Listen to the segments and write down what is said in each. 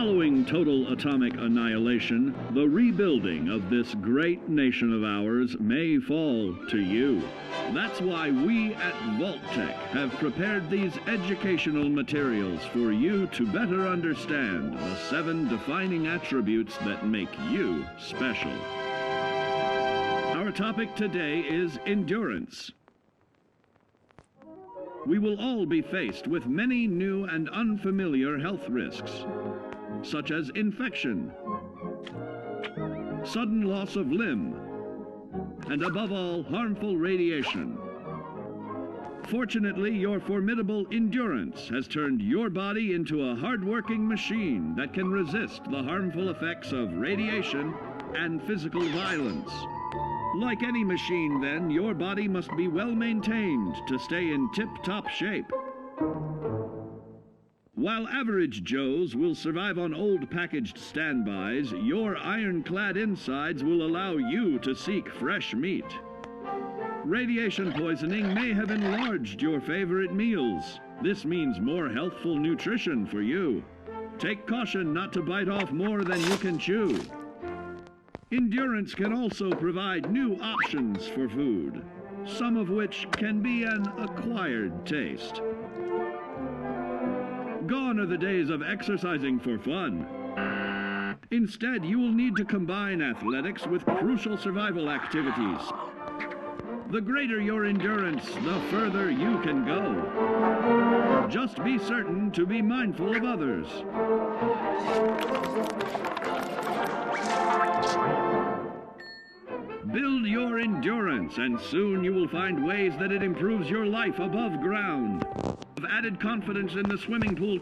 Following total atomic annihilation, the rebuilding of this great nation of ours may fall to you. That's why we at Vault-Tec have prepared these educational materials for you to better understand the 7 defining attributes that make you special. Our topic today is endurance. We will all be faced with many new and unfamiliar health risks, such as infection, sudden loss of limb, and above all, harmful radiation. Fortunately, your formidable endurance has turned your body into a hard-working machine that can resist the harmful effects of radiation and physical violence. Like any machine, then, your body must be well maintained to stay in tip-top shape. While average Joes will survive on old packaged standbys, your ironclad insides will allow you to seek fresh meat. Radiation poisoning may have enlarged your favorite meals. This means more healthful nutrition for you. Take caution not to bite off more than you can chew. Endurance can also provide new options for food, some of which can be an acquired taste. Gone are the days of exercising for fun. Instead, you will need to combine athletics with crucial survival activities. The greater your endurance, the further you can go. Just be certain to be mindful of others. Build your endurance, and soon you will find ways that it improves your life above ground. Of added confidence in the swimming pool,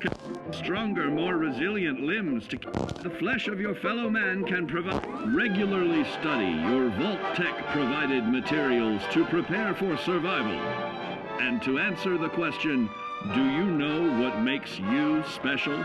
stronger, more resilient limbs to the flesh of your fellow man can provide. Regularly study your Vault-Tec provided materials to prepare for survival. And to answer the question, do you know what makes you special?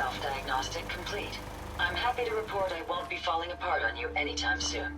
Self-diagnostic complete. I'm happy to report I won't be falling apart on you anytime soon.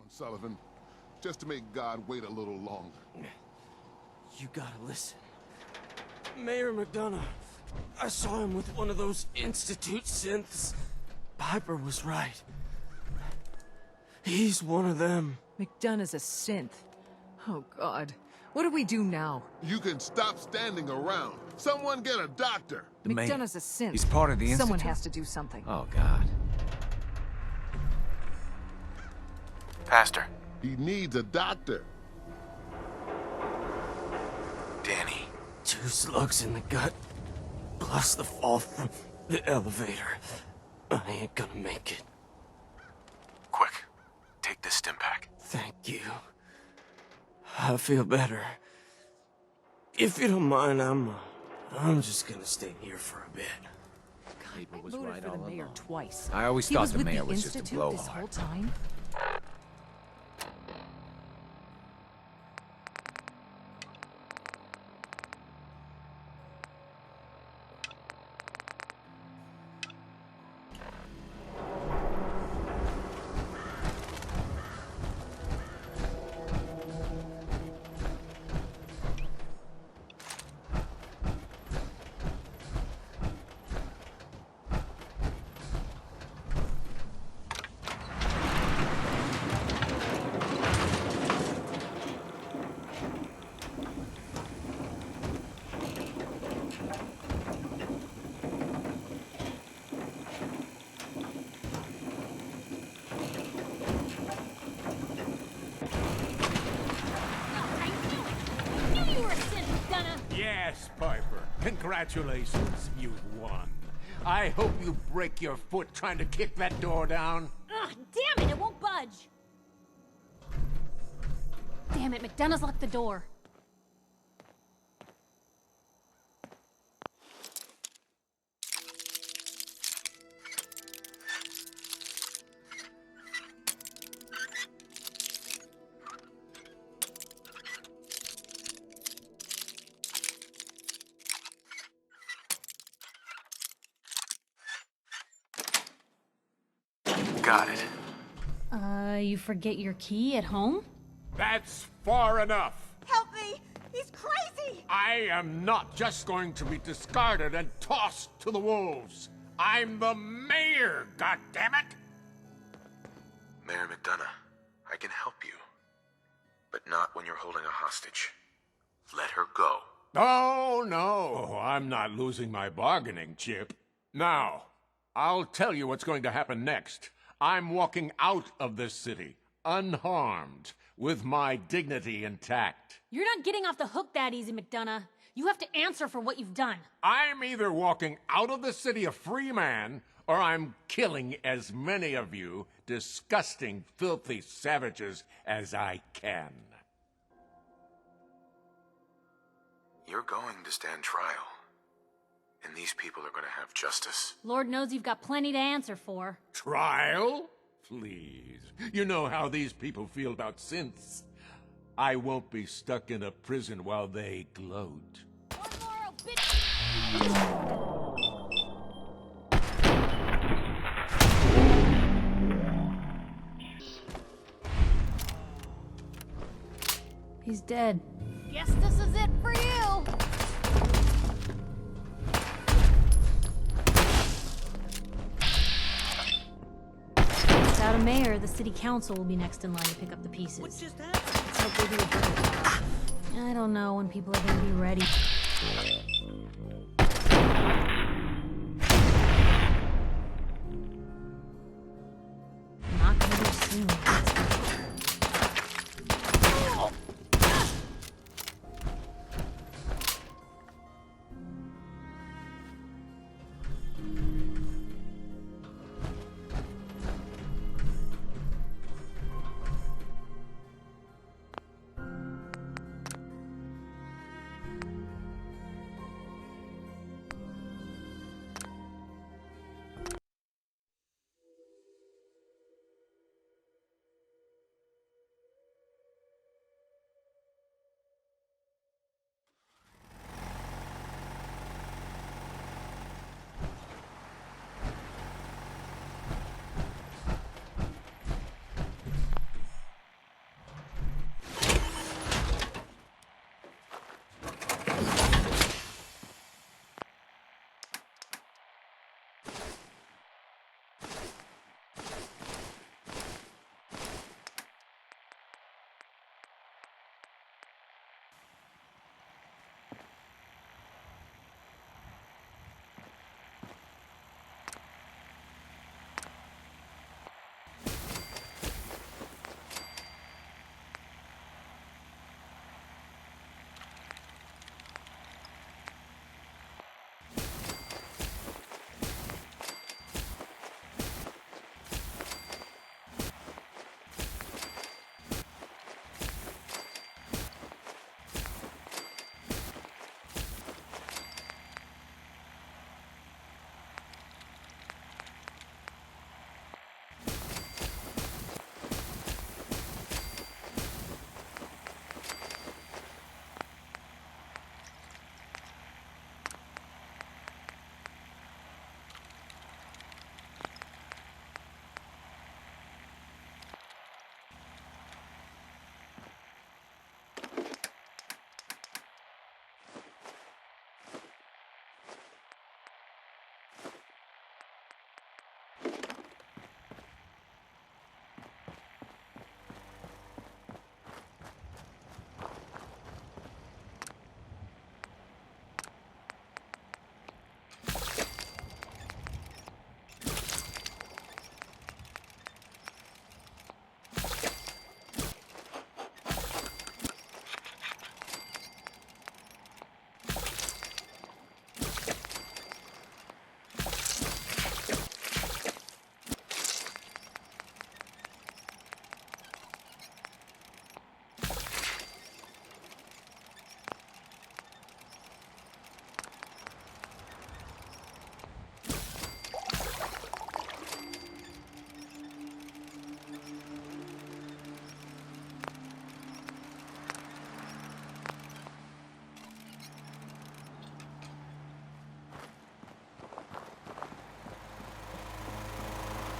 Sullivan, just to make God wait a little longer. You gotta listen. Mayor McDonough, I saw him with one of those Institute synths. Piper was right. He's one of them. McDonough's a synth. Oh, God. What do we do now? You can stop standing around. Someone get a doctor. The mayor. McDonough's a synth. He's part of the Institute? Someone has to do something. Oh, God. Pastor. He needs a doctor. Danny. 2 slugs in the gut, plus the fall from the elevator. I ain't gonna make it. Quick. Take this stim pack. Thank you. I feel better. If you don't mind, I'm just gonna stay here for a bit. God, I voted for the mayor twice. I always He thought was the with mayor the was just a Institute this blowhard. whole time? Yes, Piper. Congratulations, you've won. I hope you break your foot trying to kick that door down. Ugh, damn it, it won't budge. Damn it, McDonough's locked the door. Got it. You forget your key at home? That's far enough. Help me! He's crazy! I am not just going to be discarded and tossed to the wolves. I'm the mayor, goddammit! Mayor McDonough, I can help you. But not when you're holding a hostage. Let her go. Oh, no, I'm not losing my bargaining chip. Now, I'll tell you what's going to happen next. I'm walking out of this city, unharmed, with my dignity intact. You're not getting off the hook that easy, McDonough. You have to answer for what you've done. I'm either walking out of the city a free man, or I'm killing as many of you disgusting, filthy savages as I can. You're going to stand trial. And these people are going to have justice. Lord knows you've got plenty to answer for. Trial? Please. You know how these people feel about synths. I won't be stuck in a prison while they gloat. One more He's dead. Guess this is it for you! Without a mayor, the city council will be next in line to pick up the pieces. What just happened? Let's hope they do a good job. I don't know when people are gonna be ready. Not gonna be soon.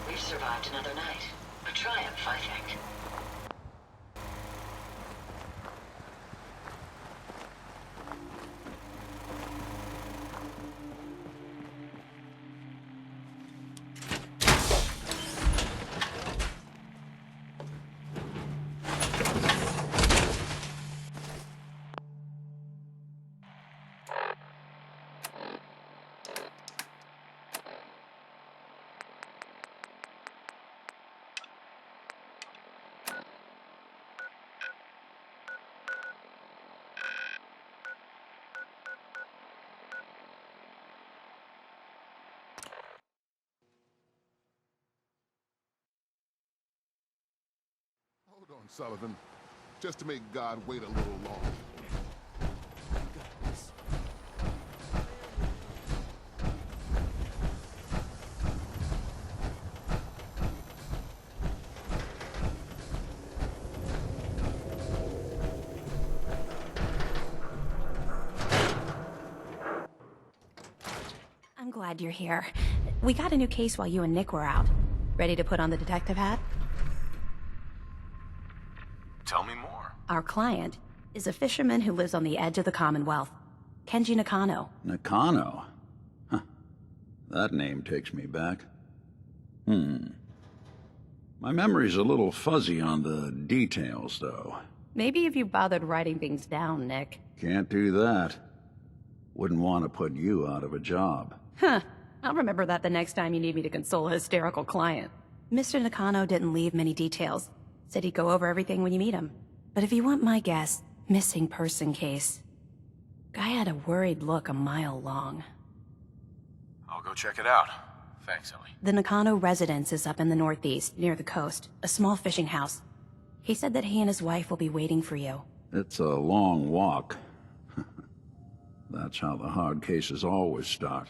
We've survived another night. A triumph, I think. Hold on, Sullivan. Just to make God wait a little longer. glad you're here. We got a new case while you and Nick were out. Ready to put on the detective hat? Tell me more. Our client is a fisherman who lives on the edge of the Commonwealth. Kenji Nakano. Nakano? Huh. That name takes me back. My memory's a little fuzzy on the details, though. Maybe if you bothered writing things down, Nick. Can't do that. Wouldn't want to put you out of a job. Huh. I'll remember that the next time you need me to console a hysterical client. Mr. Nakano didn't leave many details. Said he'd go over everything when you meet him. But if you want my guess, missing person case. Guy had a worried look a mile long. I'll go check it out. Thanks, Ellie. The Nakano residence is up in the northeast, near the coast. A small fishing house. He said that he and his wife will be waiting for you. It's a long walk. That's how the hard cases always start.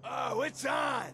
Oh, it's on!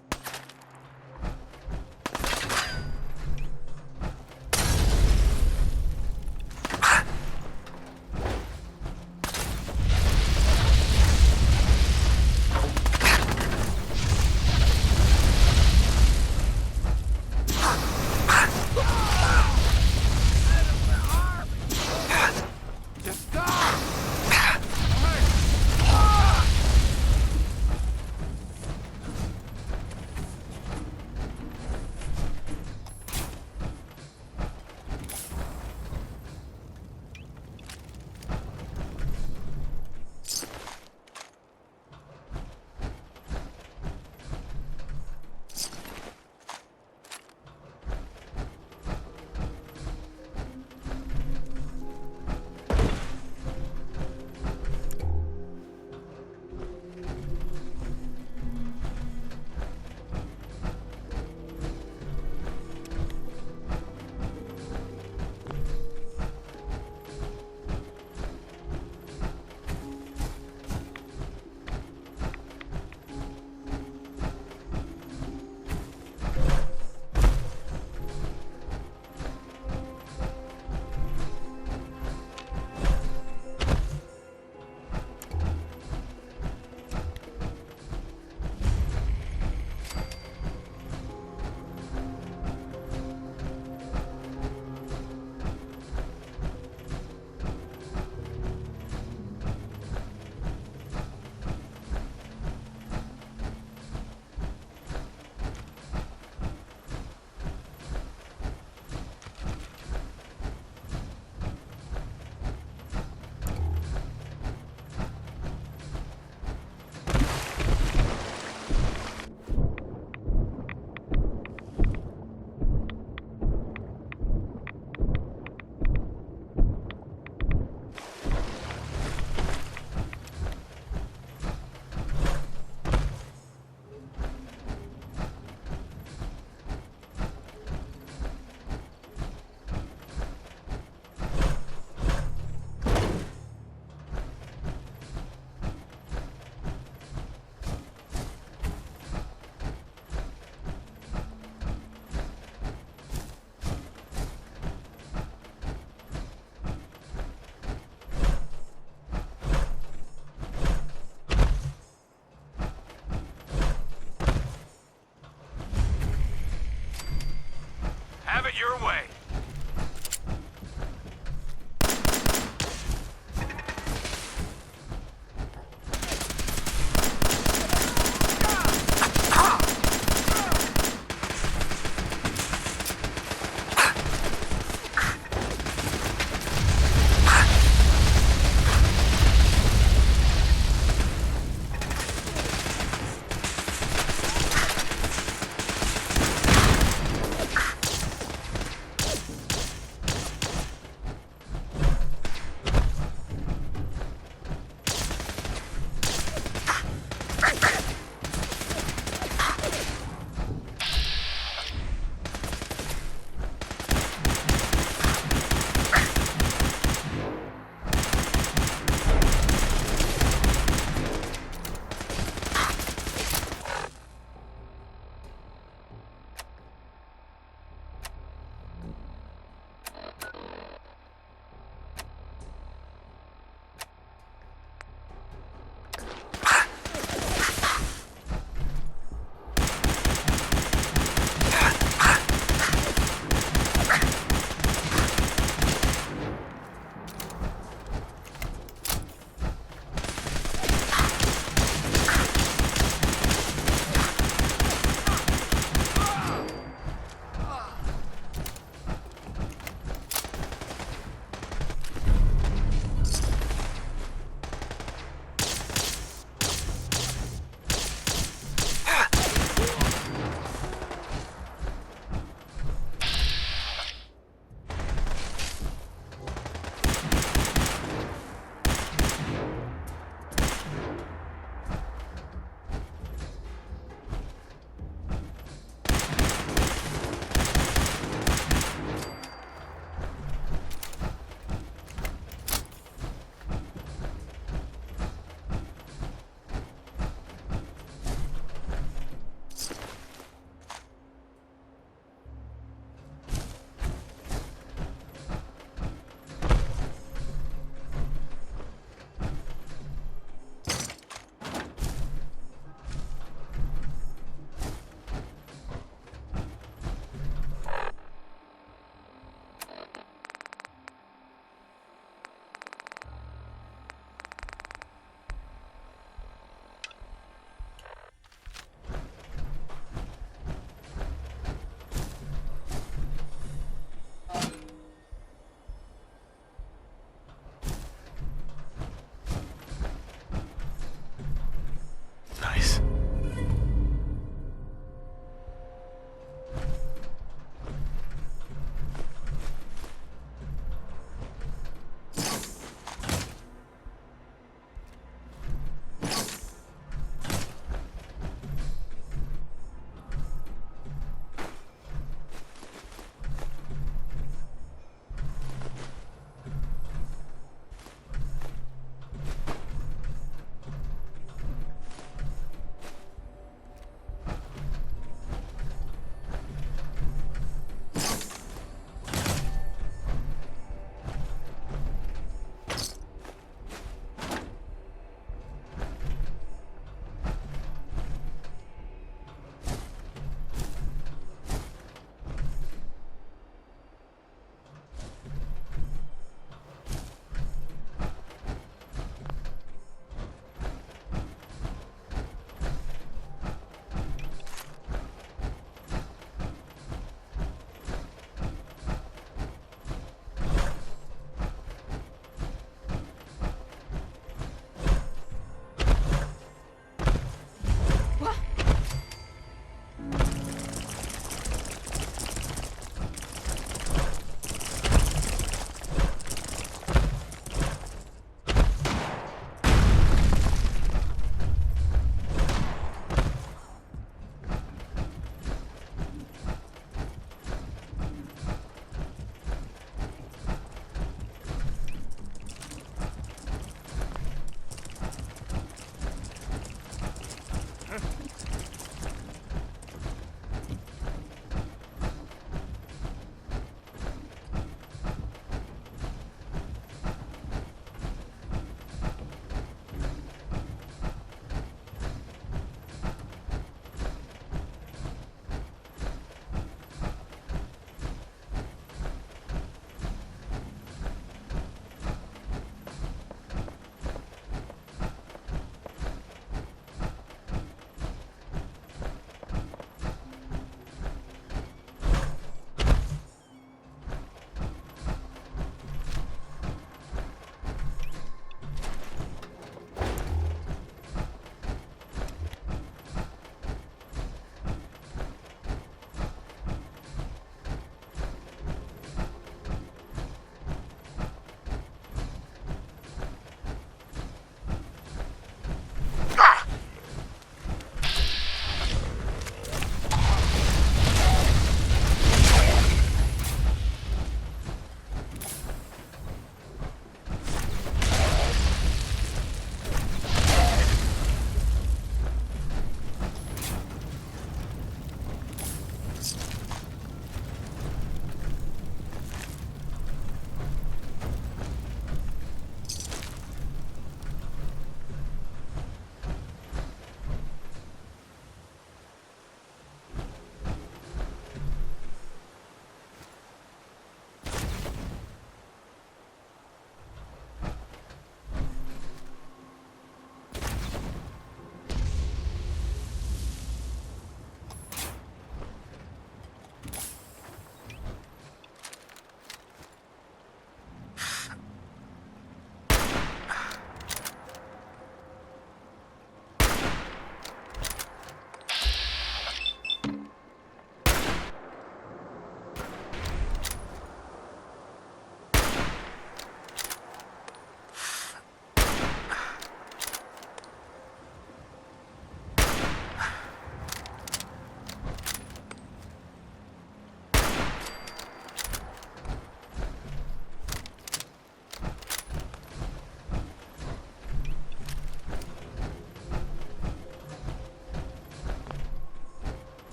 Have it your way.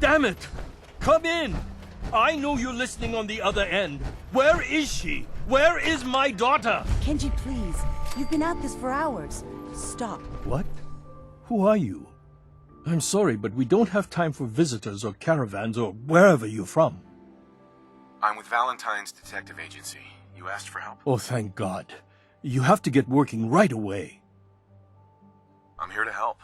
Damn it! Come in! I know you're listening on the other end. Where is she? Where is my daughter? Kenji, please. You've been at this for hours. Stop. What? Who are you? I'm sorry, but we don't have time for visitors or caravans or wherever you're from. I'm with Valentine's Detective Agency. You asked for help? Oh, thank God. You have to get working right away. I'm here to help.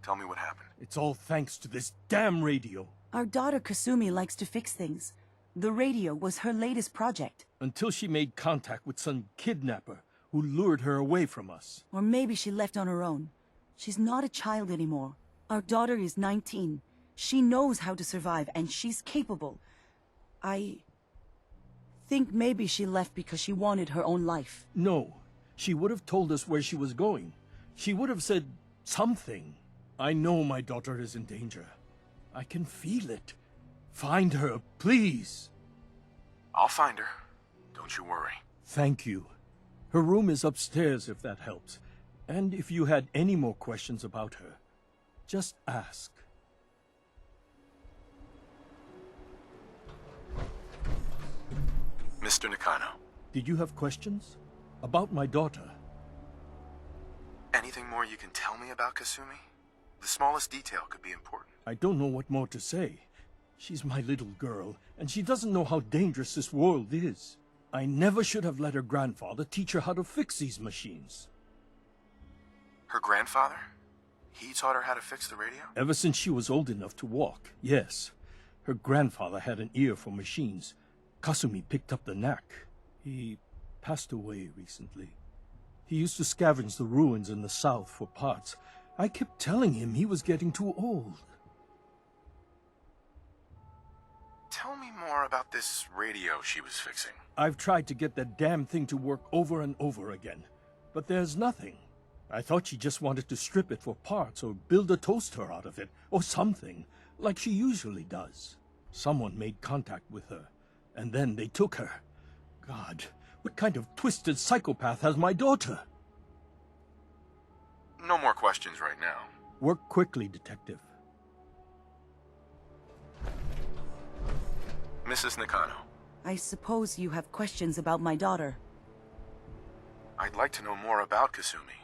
Tell me what happened. It's all thanks to this damn radio. Our daughter Kasumi likes to fix things. The radio was her latest project. Until she made contact with some kidnapper who lured her away from us. Or maybe she left on her own. She's not a child anymore. Our daughter is 19. She knows how to survive, and she's capable. I think maybe she left because she wanted her own life. No. She would have told us where she was going. She would have said something. I know my daughter is in danger. I can feel it. Find her, please. I'll find her. Don't you worry. Thank you. Her room is upstairs, if that helps. And if you had any more questions about her, just ask. Mr. Nakano. Did you have questions? About my daughter? Anything more you can tell me about Kasumi? The smallest detail could be important. I don't know what more to say. She's my little girl, and she doesn't know how dangerous this world is. I never should have let her grandfather teach her how to fix these machines. Her grandfather? He taught her how to fix the radio? Ever since she was old enough to walk, yes. Her grandfather had an ear for machines. Kasumi picked up the knack. He passed away recently. He used to scavenge the ruins in the south for parts. I kept telling him he was getting too old. Tell me more about this radio she was fixing. I've tried to get that damn thing to work over and over again, but there's nothing. I thought she just wanted to strip it for parts or build a toaster out of it, or something, like she usually does. Someone made contact with her, and then they took her. God, what kind of twisted psychopath has my daughter? No more questions right now. Work quickly, Detective. Mrs. Nakano. I suppose you have questions about my daughter. I'd like to know more about Kasumi.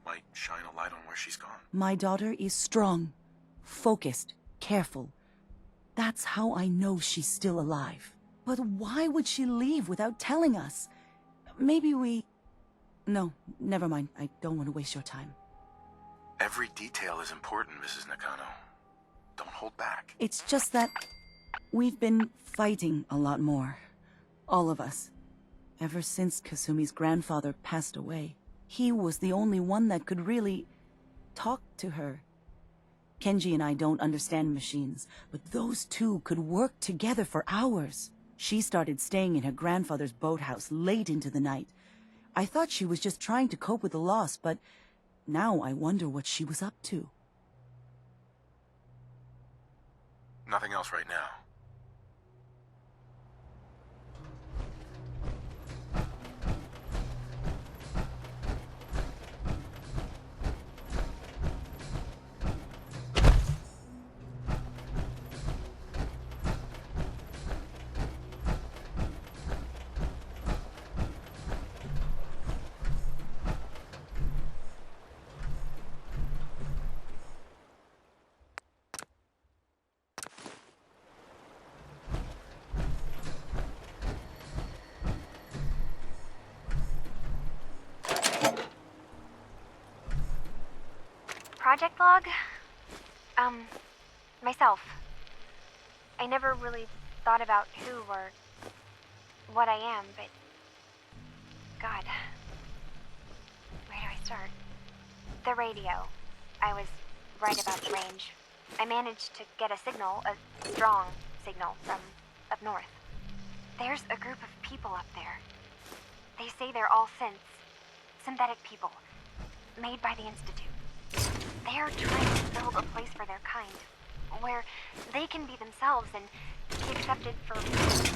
Might shine a light on where she's gone. My daughter is strong, focused, careful. That's how I know she's still alive. But why would she leave without telling us? Maybe we... No, never mind. I don't want to waste your time. Every detail is important, Mrs. Nakano. Don't hold back. It's just that we've been fighting a lot more. All of us. Ever since Kasumi's grandfather passed away. He was the only one that could really talk to her. Kenji and I don't understand machines, but those two could work together for hours. She started staying in her grandfather's boathouse late into the night. I thought she was just trying to cope with the loss, but now I wonder what she was up to. Nothing else right now. Project log? Myself. I never really thought about who or what I am, but... God. Where do I start? The radio. I was right about the range. I managed to get a signal, a strong signal, from up north. There's a group of people up there. They say they're all synthetic people, made by the Institute. They're trying to build a place for their kind, where they can be themselves and be accepted for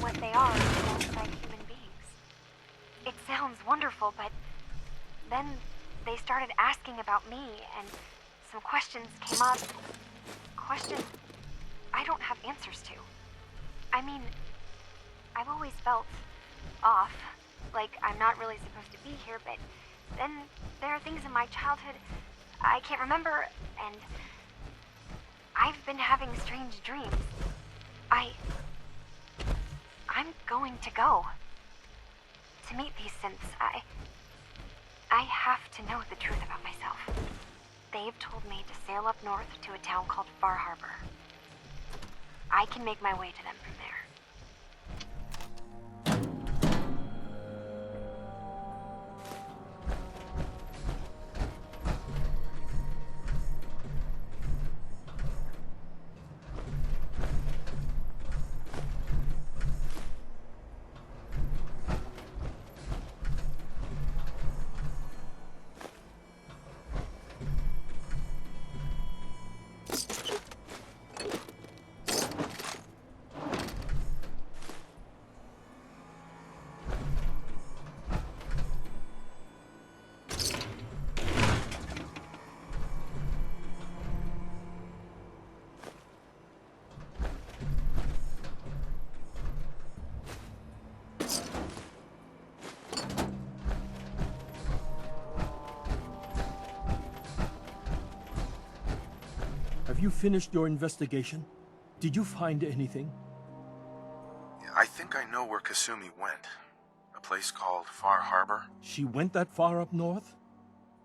what they are alongside human beings. It sounds wonderful, but then they started asking about me, and some questions came up. Questions I don't have answers to. I mean, I've always felt off, like I'm not really supposed to be here, but then there are things in my childhood I can't remember, and I've been having strange dreams. I'm going to go. To meet these synths, I have to know the truth about myself. They've told me to sail up north to a town called Far Harbor. I can make my way to them from there. Have you finished your investigation? Did you find anything? I think I know where Kasumi went. A place called Far Harbor. She went that far up north?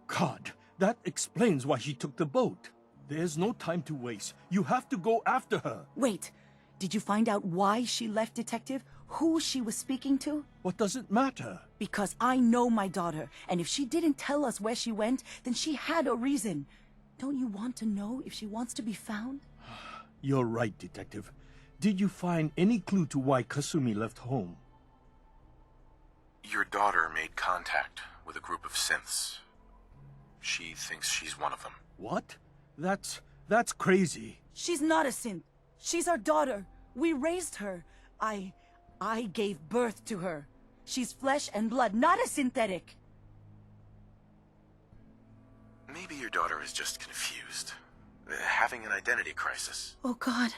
God, that explains why she took the boat. There's no time to waste. You have to go after her. Wait, did you find out why she left, Detective? Who she was speaking to? What does it matter? Because I know my daughter, and if she didn't tell us where she went, then she had a reason. Don't you want to know if she wants to be found? You're right, Detective. Did you find any clue to why Kasumi left home? Your daughter made contact with a group of synths. She thinks she's one of them. What? That's crazy. She's not a synth. She's our daughter. We raised her. I gave birth to her. She's flesh and blood, not a synthetic. Maybe your daughter is just confused. Having an identity crisis. Oh God.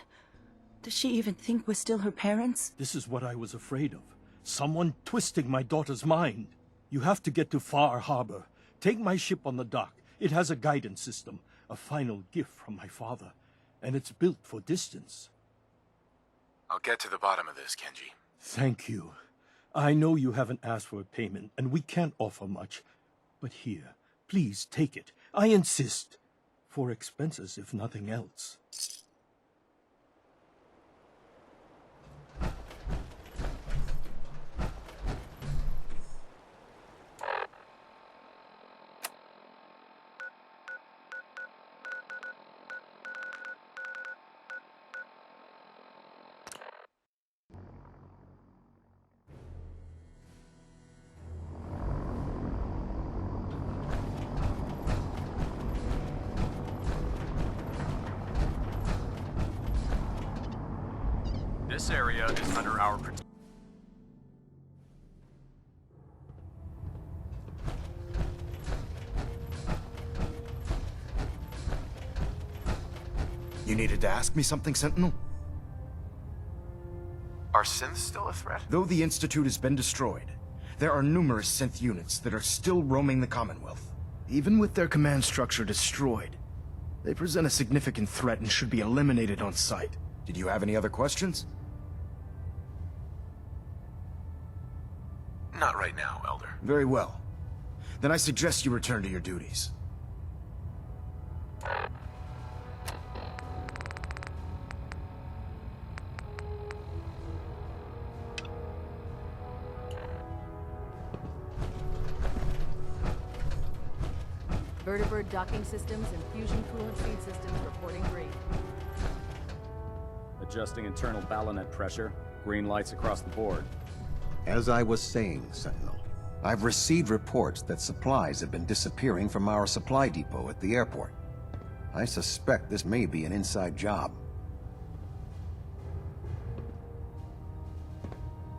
Does she even think we're still her parents? This is what I was afraid of. Someone twisting my daughter's mind. You have to get to Far Harbor. Take my ship on the dock. It has a guidance system, a final gift from my father, and it's built for distance. I'll get to the bottom of this, Kenji. Thank you. I know you haven't asked for a payment, and we can't offer much. But here, please take it. I insist. For expenses, if nothing else. This area is under our protection. You needed to ask me something, Sentinel? Are synths still a threat? Though the Institute has been destroyed, there are numerous synth units that are still roaming the Commonwealth. Even with their command structure destroyed, they present a significant threat and should be eliminated on sight. Did you have any other questions? Not right now, Elder. Very well. Then I suggest you return to your duties. Vertibird docking systems and fusion coolant feed systems reporting green. Adjusting internal ballonet pressure. Green lights across the board. As I was saying, Sentinel, I've received reports that supplies have been disappearing from our supply depot at the airport. I suspect this may be an inside job.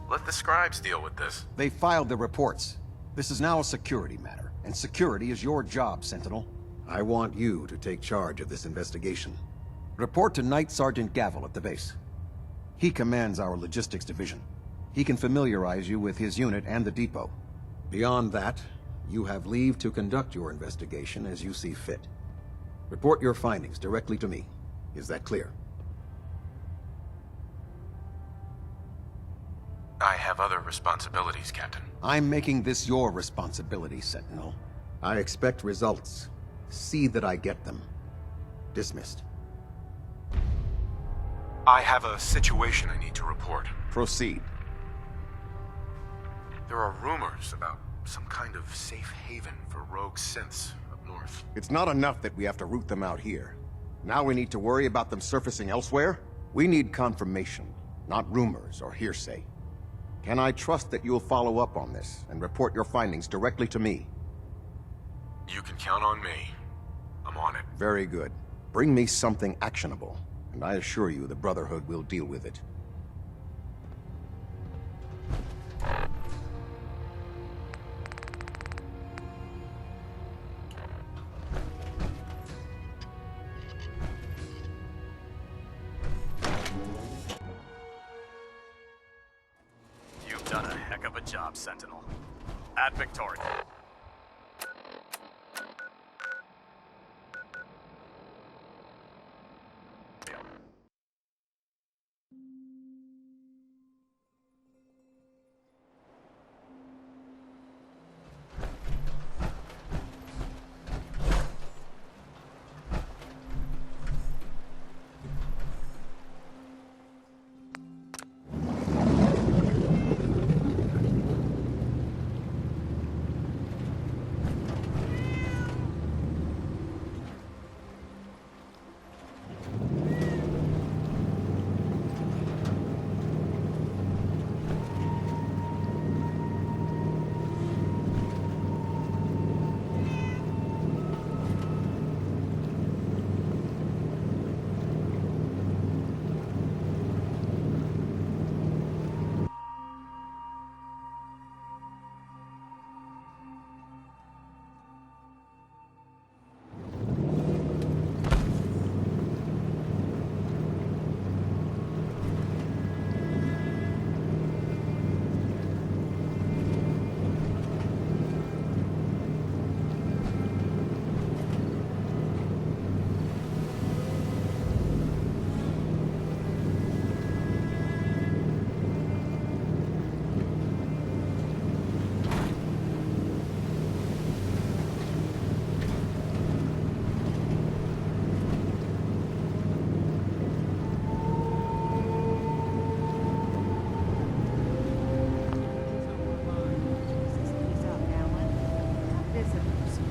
Let the scribes deal with this. They filed their reports. This is now a security matter, and security is your job, Sentinel. I want you to take charge of this investigation. Report to Night Sergeant Gavel at the base. He commands our logistics division. He can familiarize you with his unit and the depot. Beyond that, you have leave to conduct your investigation as you see fit. Report your findings directly to me. Is that clear? I have other responsibilities, Captain. I'm making this your responsibility, Sentinel. I expect results. See that I get them. Dismissed. I have a situation I need to report. Proceed. There are rumors about some kind of safe haven for rogue synths up north. It's not enough that we have to root them out here. Now we need to worry about them surfacing elsewhere? We need confirmation, not rumors or hearsay. Can I trust that you'll follow up on this and report your findings directly to me? You can count on me. I'm on it. Very good. Bring me something actionable, and I assure you the Brotherhood will deal with it. You've done a heck of a job, Sentinel. At Victoria.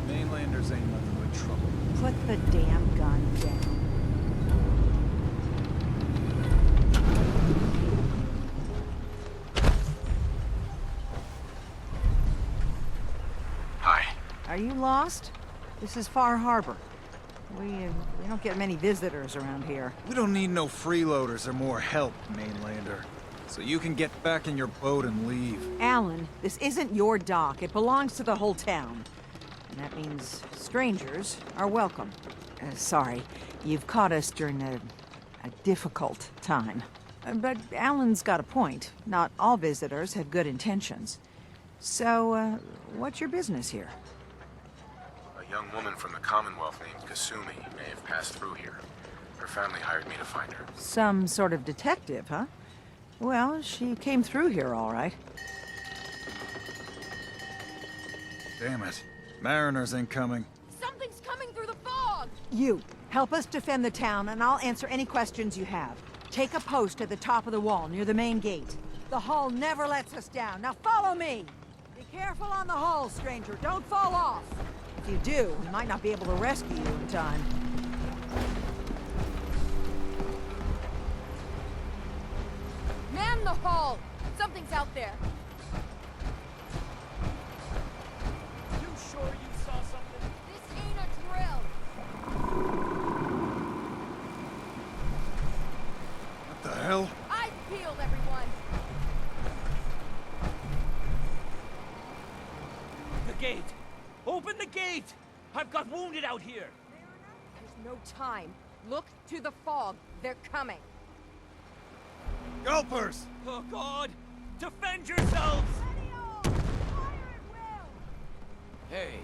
Mainlanders ain't nothing but trouble. Put the damn gun down. Hi. Are you lost? This is Far Harbor. We don't get many visitors around here. We don't need no freeloaders or more help, Mainlander. So you can get back in your boat and leave. Alan, this isn't your dock. It belongs to the whole town. And that means strangers are welcome. Sorry, you've caught us during a difficult time. But Alan's got a point. Not all visitors have good intentions. So, what's your business here? A young woman from the Commonwealth named Kasumi may have passed through here. Her family hired me to find her. Some sort of detective, huh? Well, she came through here all right. Damn it. Mariners ain't coming. Something's coming through the fog! You, help us defend the town, and I'll answer any questions you have. Take a post at the top of the wall, near the main gate. The hull never lets us down. Now follow me! Be careful on the hull, stranger. Don't fall off! If you do, we might not be able to rescue you in time. Man the hull! Something's out there. You sure you saw something? This ain't a drill. What the hell? Eyes peeled, everyone. The gate! Open the gate! I've got wounded out here! There's no time. Look to the fog. They're coming. Gulpers! Oh God! Defend yourselves! Hey.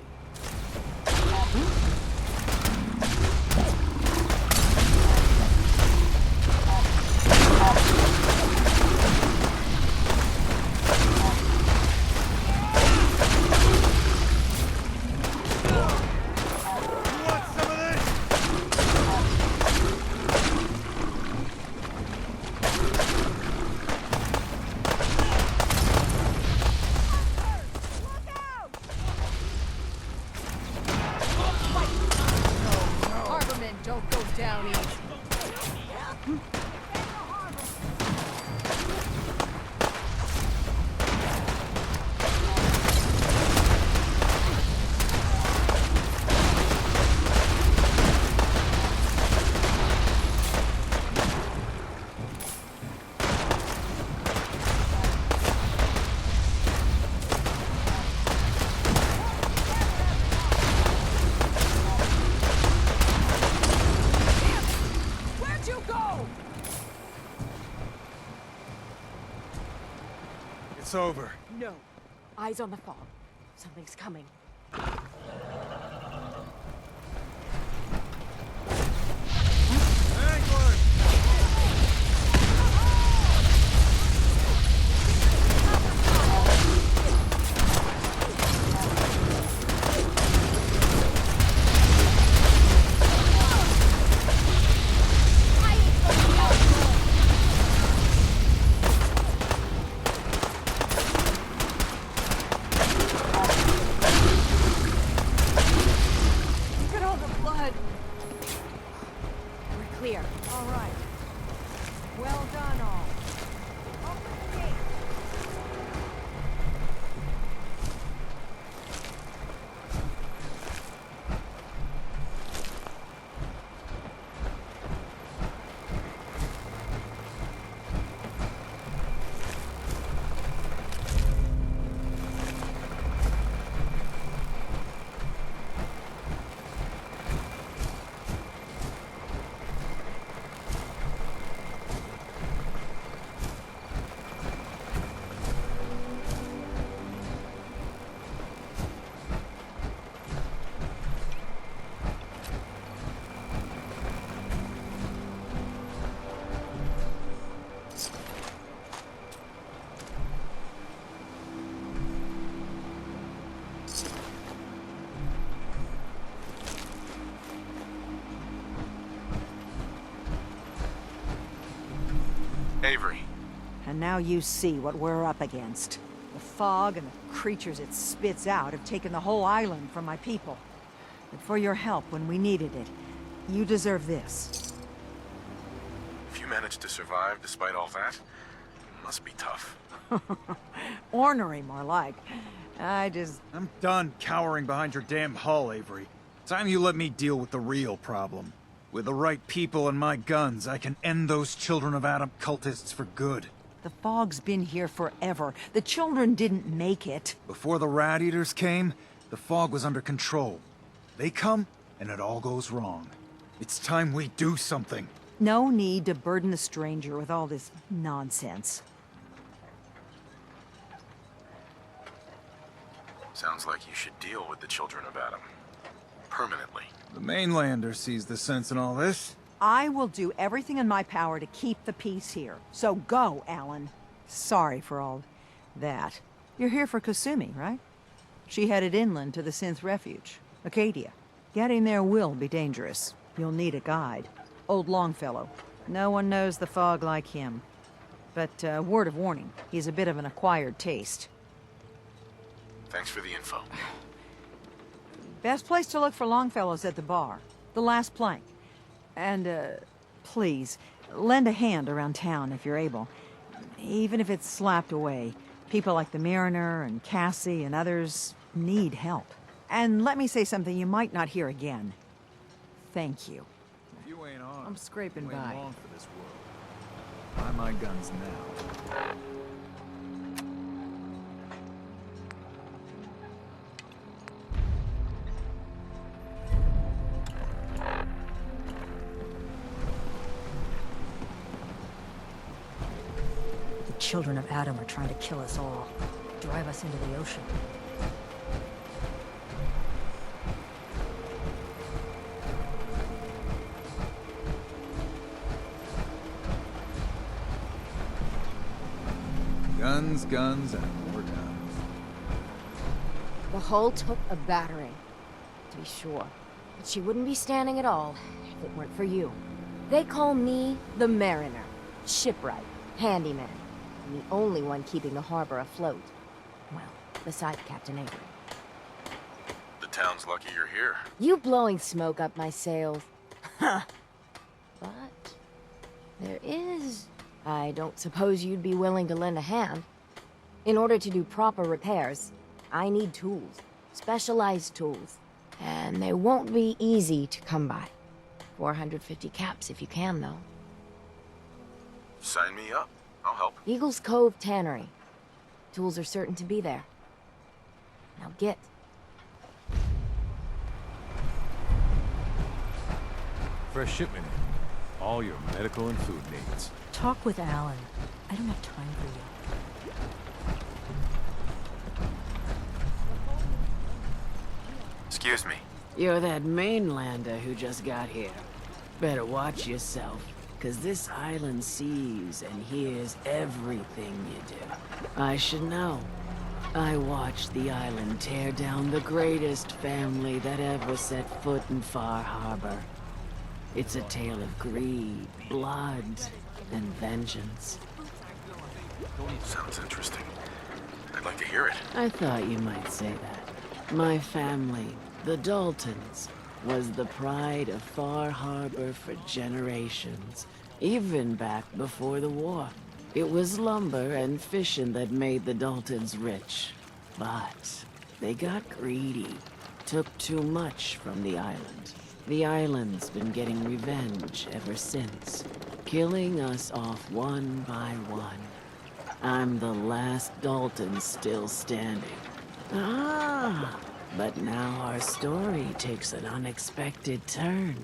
Harbormen don't go down easy. Where'd you go? It's over. No. Eyes on the fog. Something's coming. Look at all the blood. We're clear. All right. Well done, all. Open the gate. Avery. And now you see what we're up against. The fog and the creatures it spits out have taken the whole island from my people. But for your help when we needed it, you deserve this. If you managed to survive despite all that, must be tough. Ornery, more like. I'm done cowering behind your damn hull, Avery. Time you let me deal with the real problem. With the right people and my guns, I can end those Children of Adam cultists for good. The fog's been here forever. The children didn't make it. Before the Rat Eaters came, the fog was under control. They come, and it all goes wrong. It's time we do something. No need to burden the stranger with all this nonsense. Sounds like you should deal with the Children of Adam. Permanently. The mainlander sees the sense in all this. I will do everything in my power to keep the peace here. So go, Alan. Sorry for all that. You're here for Kasumi, right? She headed inland to the Synth Refuge, Acadia. Getting there will be dangerous. You'll need a guide. Old Longfellow. No one knows the fog like him. But, word of warning, he's a bit of an acquired taste. Thanks for the info. Best place to look for Longfellow's at the bar. The last plank. And, please, lend a hand around town if you're able. Even if it's slapped away. People like the Mariner and Cassie and others need help. And let me say something you might not hear again. Thank you. If you ain't armed, I'm scraping you ain't by. long for this world. Buy my guns now. children of Adam are trying to kill us all. Drive us into the ocean. Guns, guns, and more guns. The hull took a battering, to be sure. But she wouldn't be standing at all if it weren't for you. They call me the Mariner. Shipwright. Handyman. I'm the only one keeping the harbor afloat. Well, besides Captain Avery. The town's lucky you're here. You blowing smoke up my sails. Huh. But there is... I don't suppose you'd be willing to lend a hand. In order to do proper repairs, I need tools. Specialized tools. And they won't be easy to come by. 450 caps if you can, though. Sign me up. I'll help. Eagles Cove Tannery. Tools are certain to be there. Now get. Fresh shipment in. All your medical and food needs. Talk with Alan. I don't have time for you. Excuse me. You're that mainlander who just got here. Better watch yourself, 'cause this island sees and hears everything you do. I should know. I watched the island tear down the greatest family that ever set foot in Far Harbor. It's a tale of greed, blood, and vengeance. Sounds interesting. I'd like to hear it. I thought you might say that. My family, the Daltons, was the pride of Far Harbor for generations, even back before the war. It was lumber and fishing that made the Daltons rich. But they got greedy, took too much from the island. The island's been getting revenge ever since, killing us off one by one. I'm the last Dalton still standing. Ah, but now our story takes an unexpected turn.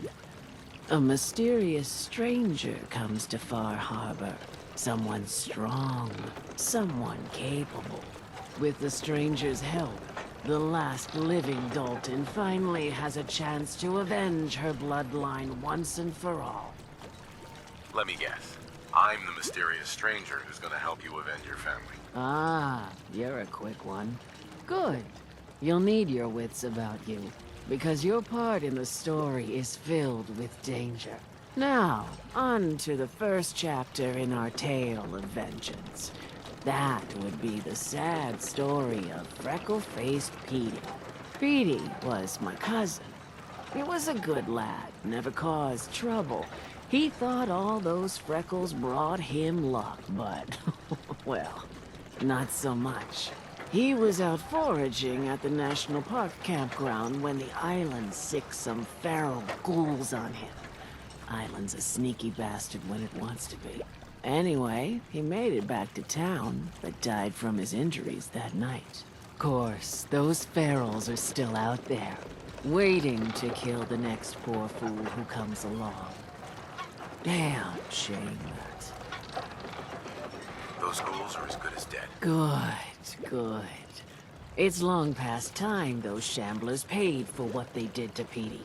A mysterious stranger comes to Far Harbor. Someone strong, someone capable. With the stranger's help, the last living Dalton finally has a chance to avenge her bloodline once and for all. Let me guess. I'm the mysterious stranger who's gonna help you avenge your family. Ah, you're a quick one. Good. You'll need your wits about you, because your part in the story is filled with danger. Now, on to the first chapter in our tale of vengeance. That would be the sad story of freckle-faced Petey. Petey was my cousin. He was a good lad, never caused trouble. He thought all those freckles brought him luck, but, well, not so much. He was out foraging at the National Park campground when the island sicked some feral ghouls on him. Island's a sneaky bastard when it wants to be. Anyway, he made it back to town, but died from his injuries that night. Course, those ferals are still out there, waiting to kill the next poor fool who comes along. Damn shame that. Those ghouls are as good as dead. Good, good. It's long past time those shamblers paid for what they did to Petey.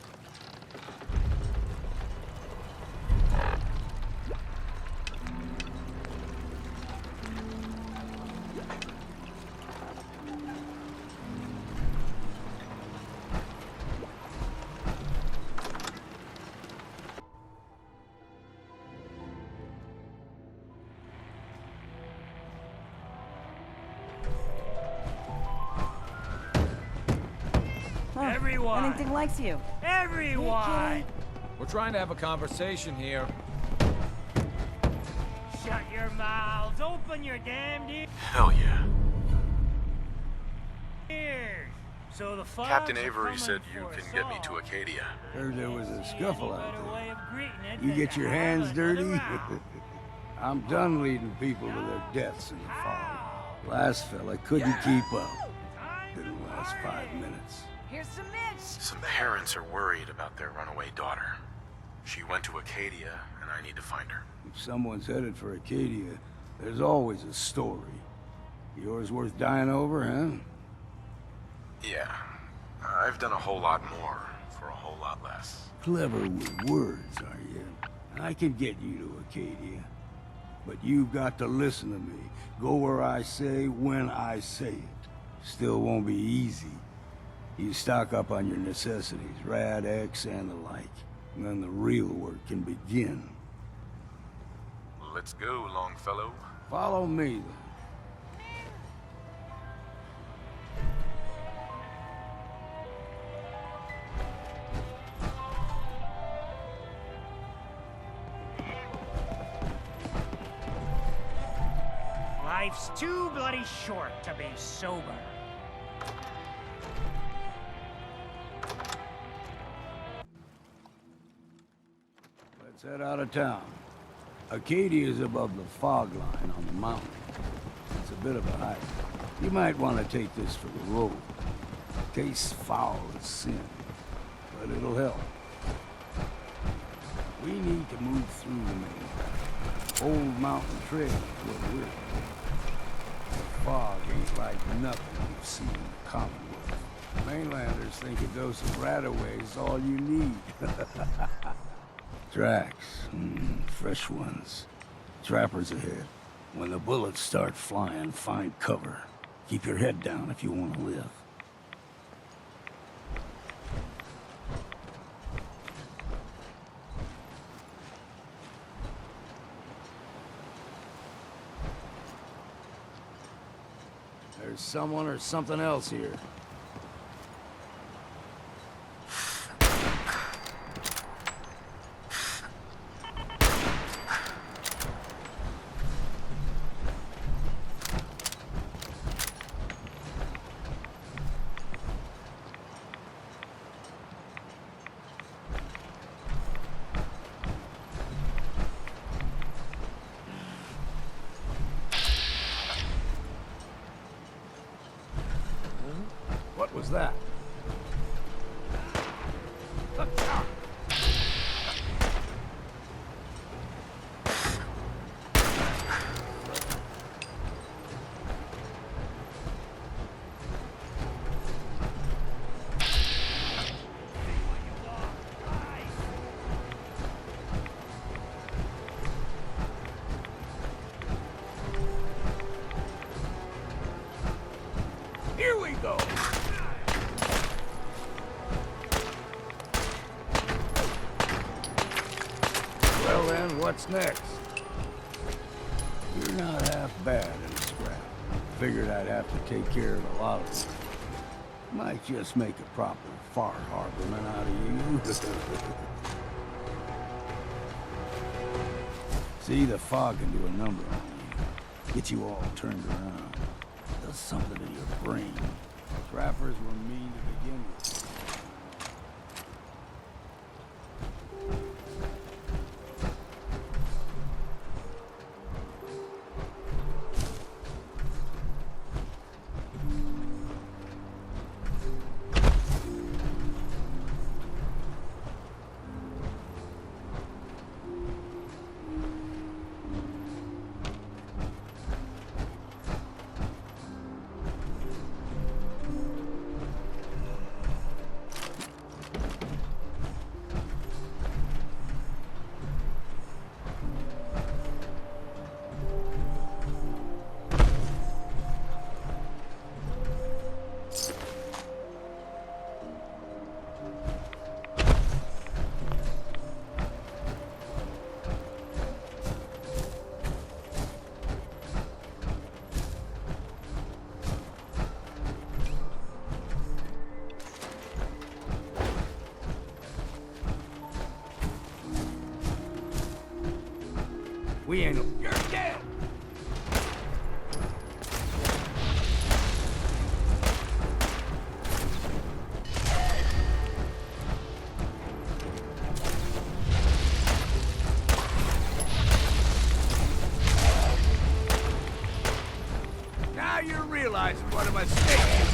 Everyone! Anything likes you. Everyone! We're trying to have a conversation here. Shut your mouths! Open your damn Hell yeah. ears! So the frogs Captain are Avery coming said you for can us get me all. to Acadia. Heard there was a scuffle out Better way of greeting it there. You than get to your howl hands another dirty? round. I'm done leading people to their deaths in the fog. Last fella couldn't keep up. Didn't last 5 minutes. Here's some mitts. Some parents are worried about their runaway daughter. She went to Acadia, and I need to find her. If someone's headed for Acadia, There's always a story. Yours worth dying over, huh? Yeah. I've done a whole lot more for a whole lot less. Clever with words, are you? I can get you to Acadia. But you've got to listen to me. Go where I say, when I say it. Still won't be easy. You stock up on your necessities, Rad X and the like. And then the real work can begin. Let's go, Longfellow. Follow me, then. Life's too bloody short to be sober. Let's head out of town. Acadia is above the fog line on the mountain. It's a bit of a hike. You might want to take this for the road. Tastes foul as sin, but it'll help. We need to move through the main old mountain trail is what we're. The fog ain't like nothing you've seen in the Commonwealth. Mainlanders think a dose of Radaway is all you need. Tracks, fresh ones. Trappers ahead. When the bullets start flying, find cover. Keep your head down if you want to live. There's someone or something else here. What was that? Here we go. Well then, what's next? You're not half bad in a scrap. Figured I'd have to take care of a lot of them. Might just make a proper far harborman out of you. See, the fog can do a number on you. Get you all turned around. Does something to your brain. Trappers were mean to begin with. We ain't no... You're dead! Now you're realizing what a mistake you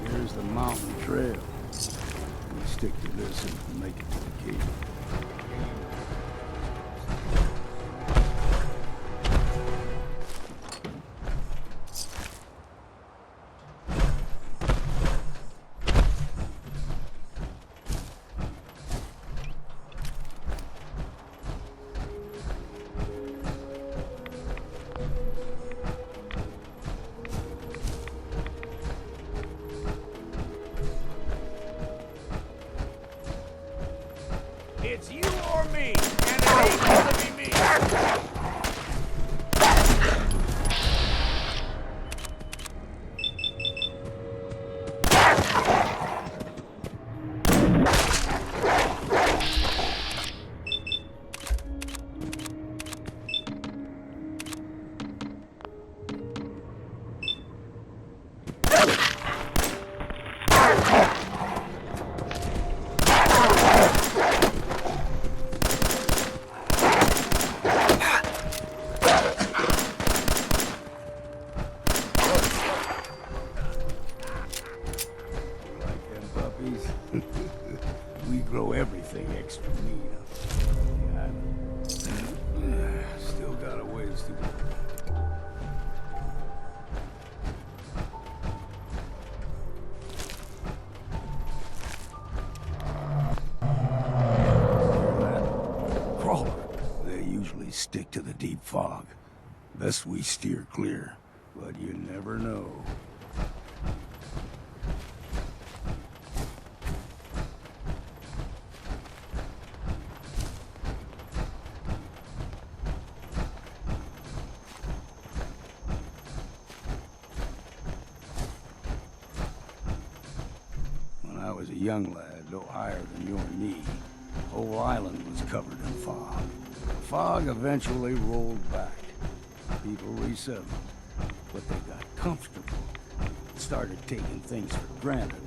made. Here's the mountain trail. We stick to this and make it to the gate. me, and it ain't gonna be me. We grow everything extra mean. Still got a ways to go. Crawler. They usually stick to the deep fog. Best we steer clear, but you never know. When I was a young lad, no higher than your knee, the whole island was covered in fog. The fog eventually rolled back. People resettled, but they got comfortable. Started taking things for granted.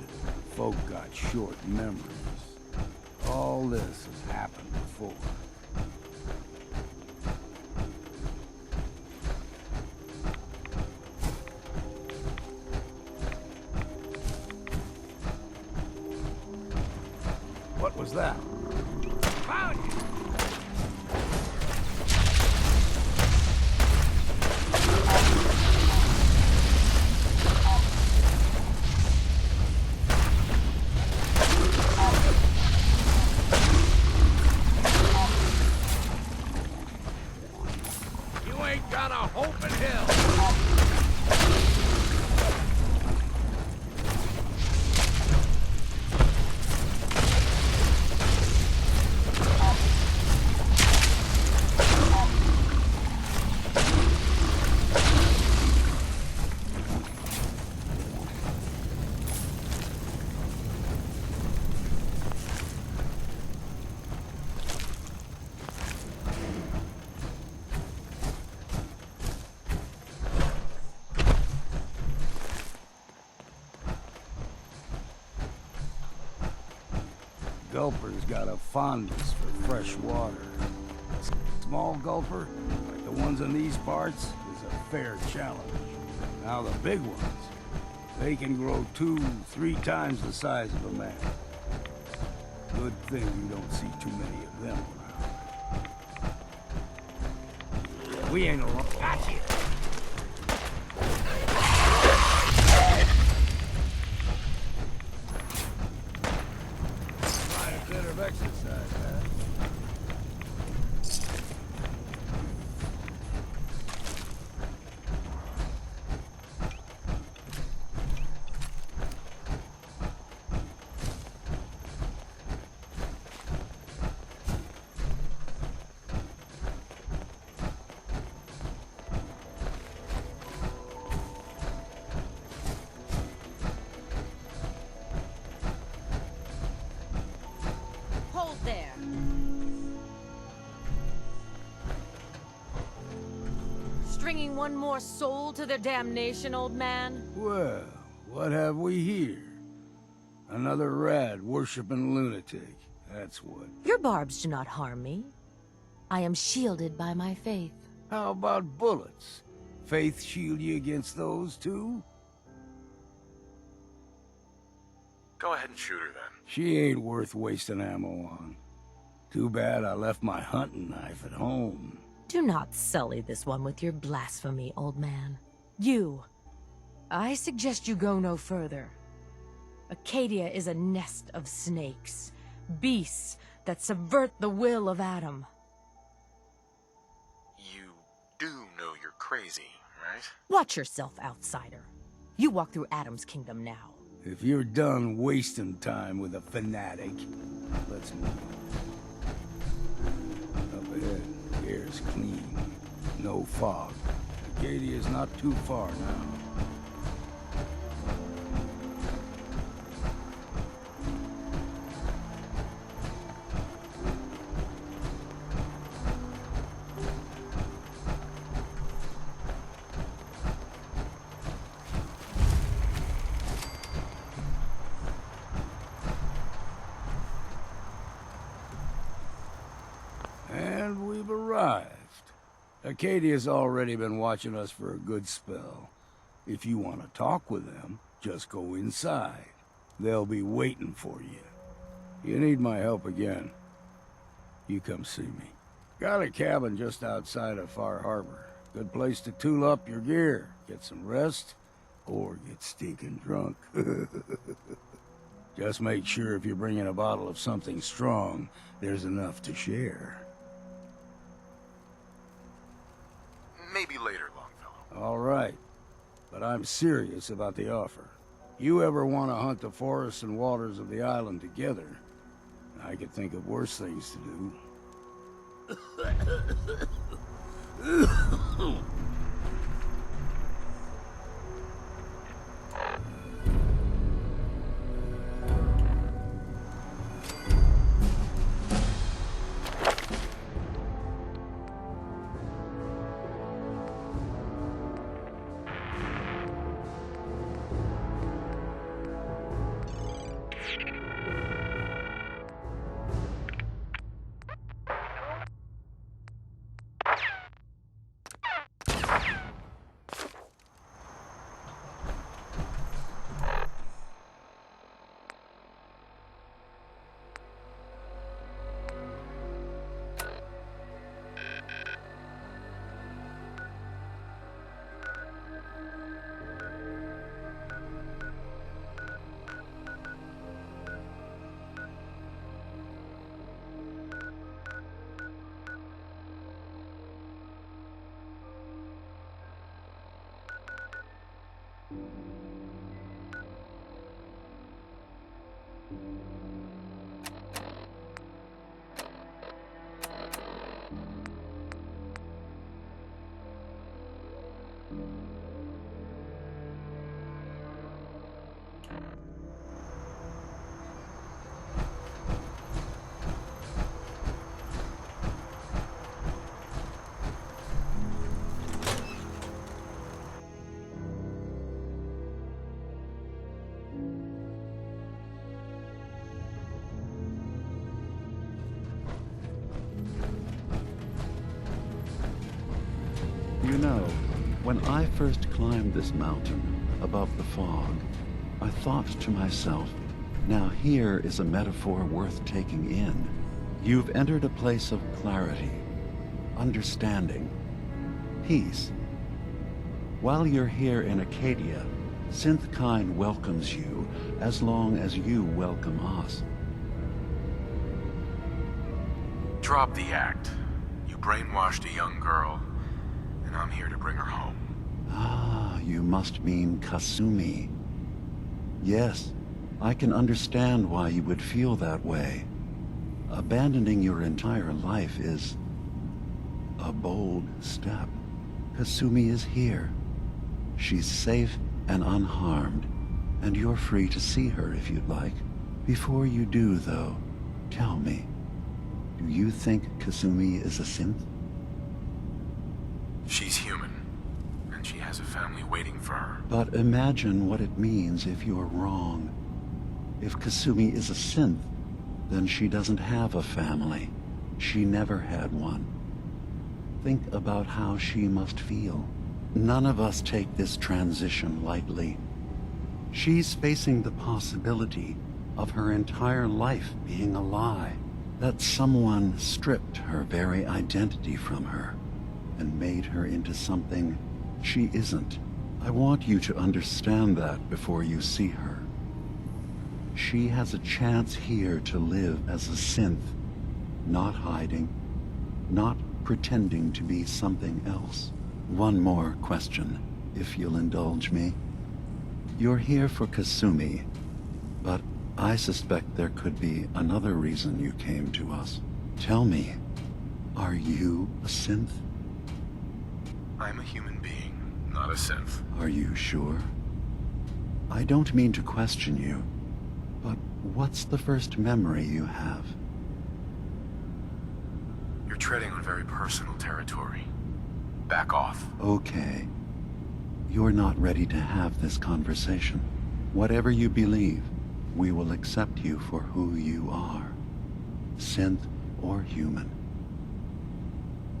Folk got short memories. All this has happened before. What was that? Found you! You ain't got a hope in hell! Gulper's got a fondness for fresh water. A small gulper, like the ones in these parts, is a fair challenge. Now the big ones, they can grow 2-3 times the size of a man. Good thing you don't see too many of them around. We ain't alone. Gotcha! Bit of exercise, man. There. Stringing one more soul to their damnation, old man? Well, what have we here? Another rad worshipping lunatic. That's what. Your barbs do not harm me. I am shielded by my faith. How about bullets? Faith shield you against those too? Go ahead and shoot her then. She ain't worth wasting ammo on. Too bad I left my hunting knife at home. Do not sully this one with your blasphemy, old man. You. I suggest you go no further. Acadia is a nest of snakes. Beasts that subvert the will of Adam. You do know you're crazy, right? Watch yourself, outsider. You walk through Adam's kingdom now. If you're done wasting time with a fanatic, let's move on. is clean. No fog. Acadia's not too far now. And we've arrived. Acadia's already been watching us for a good spell. If you want to talk with them, just go inside. They'll be waiting for you. You need my help again, you come see me. Got a cabin just outside of Far Harbor. Good place to tool up your gear, get some rest, or get stinking drunk. Just make sure if you're bringing a bottle of something strong, there's enough to share. Maybe later, Longfellow. All right, but I'm serious about the offer. You ever want to hunt the forests and waters of the island together, I could think of worse things to do. You know, when I first climbed this mountain above the fog, I thought to myself, now here is a metaphor worth taking in. You've entered a place of clarity, understanding, peace. While you're here in Acadia, Synthkind welcomes you as long as you welcome us. Drop the act. You brainwashed a young girl, and I'm here to bring her home. Ah, you must mean Kasumi. Yes, I can understand why you would feel that way. Abandoning your entire life is a bold step. Kasumi is here. She's safe and unharmed, and you're free to see her if you'd like. Before you do, though, tell me, do you think Kasumi is a synth? She's human, and she has a family waiting for her. But imagine what it means if you're wrong. If Kasumi is a synth, then she doesn't have a family. She never had one. Think about how she must feel. None of us take this transition lightly. She's facing the possibility of her entire life being a lie, that someone stripped her very identity from her and made her into something she isn't. I want you to understand that before you see her. She has a chance here to live as a synth, not hiding, not pretending to be something else. One more question, if you'll indulge me. You're here for Kasumi, but I suspect there could be another reason you came to us. Tell me, Are you a synth? I'm a human being, not a synth. Are you sure? I don't mean to question you, but what's the first memory you have? You're treading on very personal territory. Back off. Okay. You're not ready to have this conversation. Whatever you believe, we will accept you for who you are. Synth or human.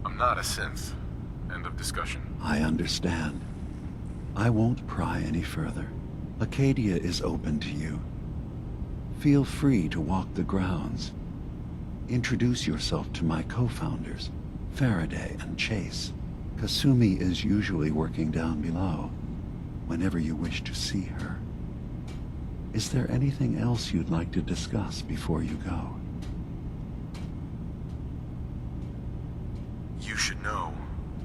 I'm not a synth. End of discussion. I understand. I won't pry any further. Acadia is open to you. Feel free to walk the grounds. Introduce yourself to my co-founders, Faraday and Chase. Kasumi is usually working down below, whenever you wish to see her. Is there anything else you'd like to discuss before you go? You should know,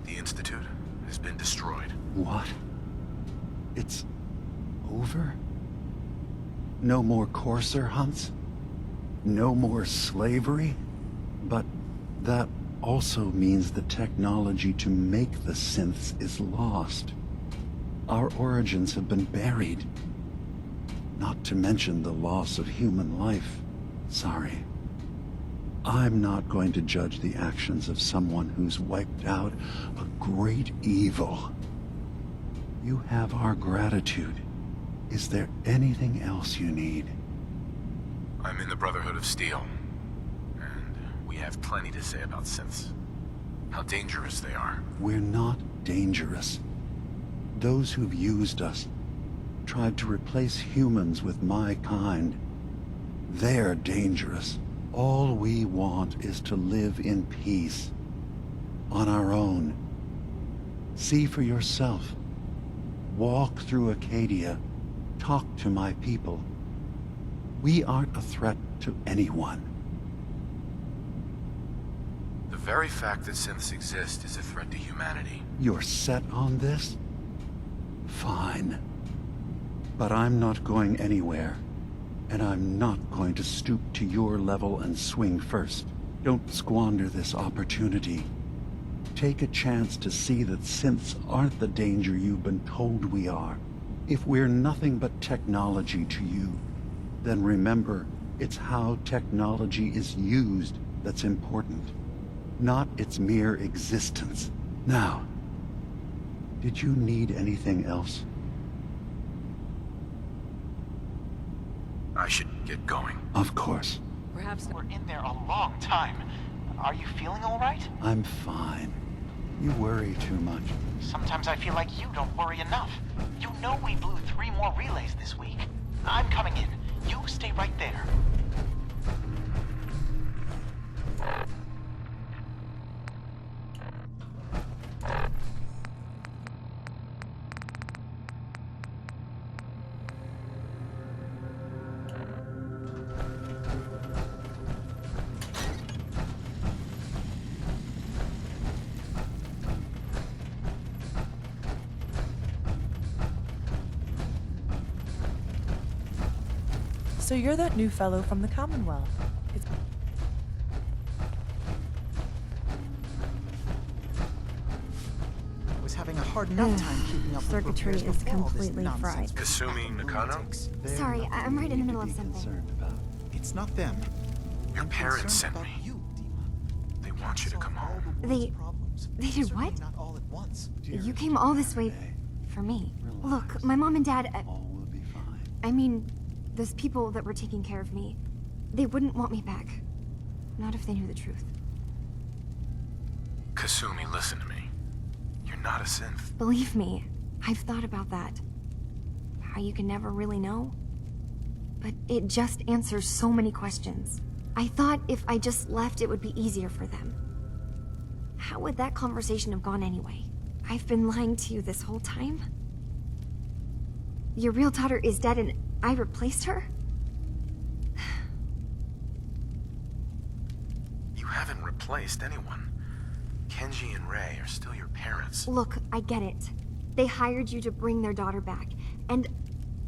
the Institute has been destroyed. What? It's over? No more courser hunts? No more slavery? But that also means the technology to make the synths is lost. Our origins have been buried. Not to mention the loss of human life. Sorry. I'm not going to judge the actions of someone who's wiped out a great evil. You have our gratitude. Is there anything else you need? I'm in the Brotherhood of Steel, and we have plenty to say about synths. How dangerous they are. We're not dangerous. Those who've used us, tried to replace humans with my kind, they're dangerous. All we want is to live in peace. On our own. See for yourself. Walk through Acadia. Talk to my people. We aren't a threat to anyone. The very fact that synths exist is a threat to humanity. You're set on this? Fine. But I'm not going anywhere. And I'm not going to stoop to your level and swing first. Don't squander this opportunity. Take a chance to see that synths aren't the danger you've been told we are. If we're nothing but technology to you, then remember, it's how technology is used that's important, not its mere existence. Now, did you need anything else? I should get going. Of course. Perhaps we're in there a long time. Are you feeling all right? I'm fine. You worry too much. Sometimes I feel like you don't worry enough. You know we blew 3 more relays this week. I'm coming in. You stay right there. So you're that new fellow from the Commonwealth. I was having a hard enough time keeping up with Circuitry repairs is before all this completely nonsense. fried. Kasumi Nakano? Sorry, I'm right in the middle of something. It's not them. Your parents sent me. They want you to come home. They did what? You came all this way for me. Look, my mom and dad, I mean, those people that were taking care of me, they wouldn't want me back. Not if they knew the truth. Kasumi, listen to me. You're not a synth. Believe me, I've thought about that. How you can never really know. But it just answers so many questions. I thought if I just left, it would be easier for them. How would that conversation have gone anyway? I've been lying to you this whole time? Your real daughter is dead and I replaced her? You haven't replaced anyone. Kenji and Rei are still your parents. Look, I get it. They hired you to bring their daughter back, and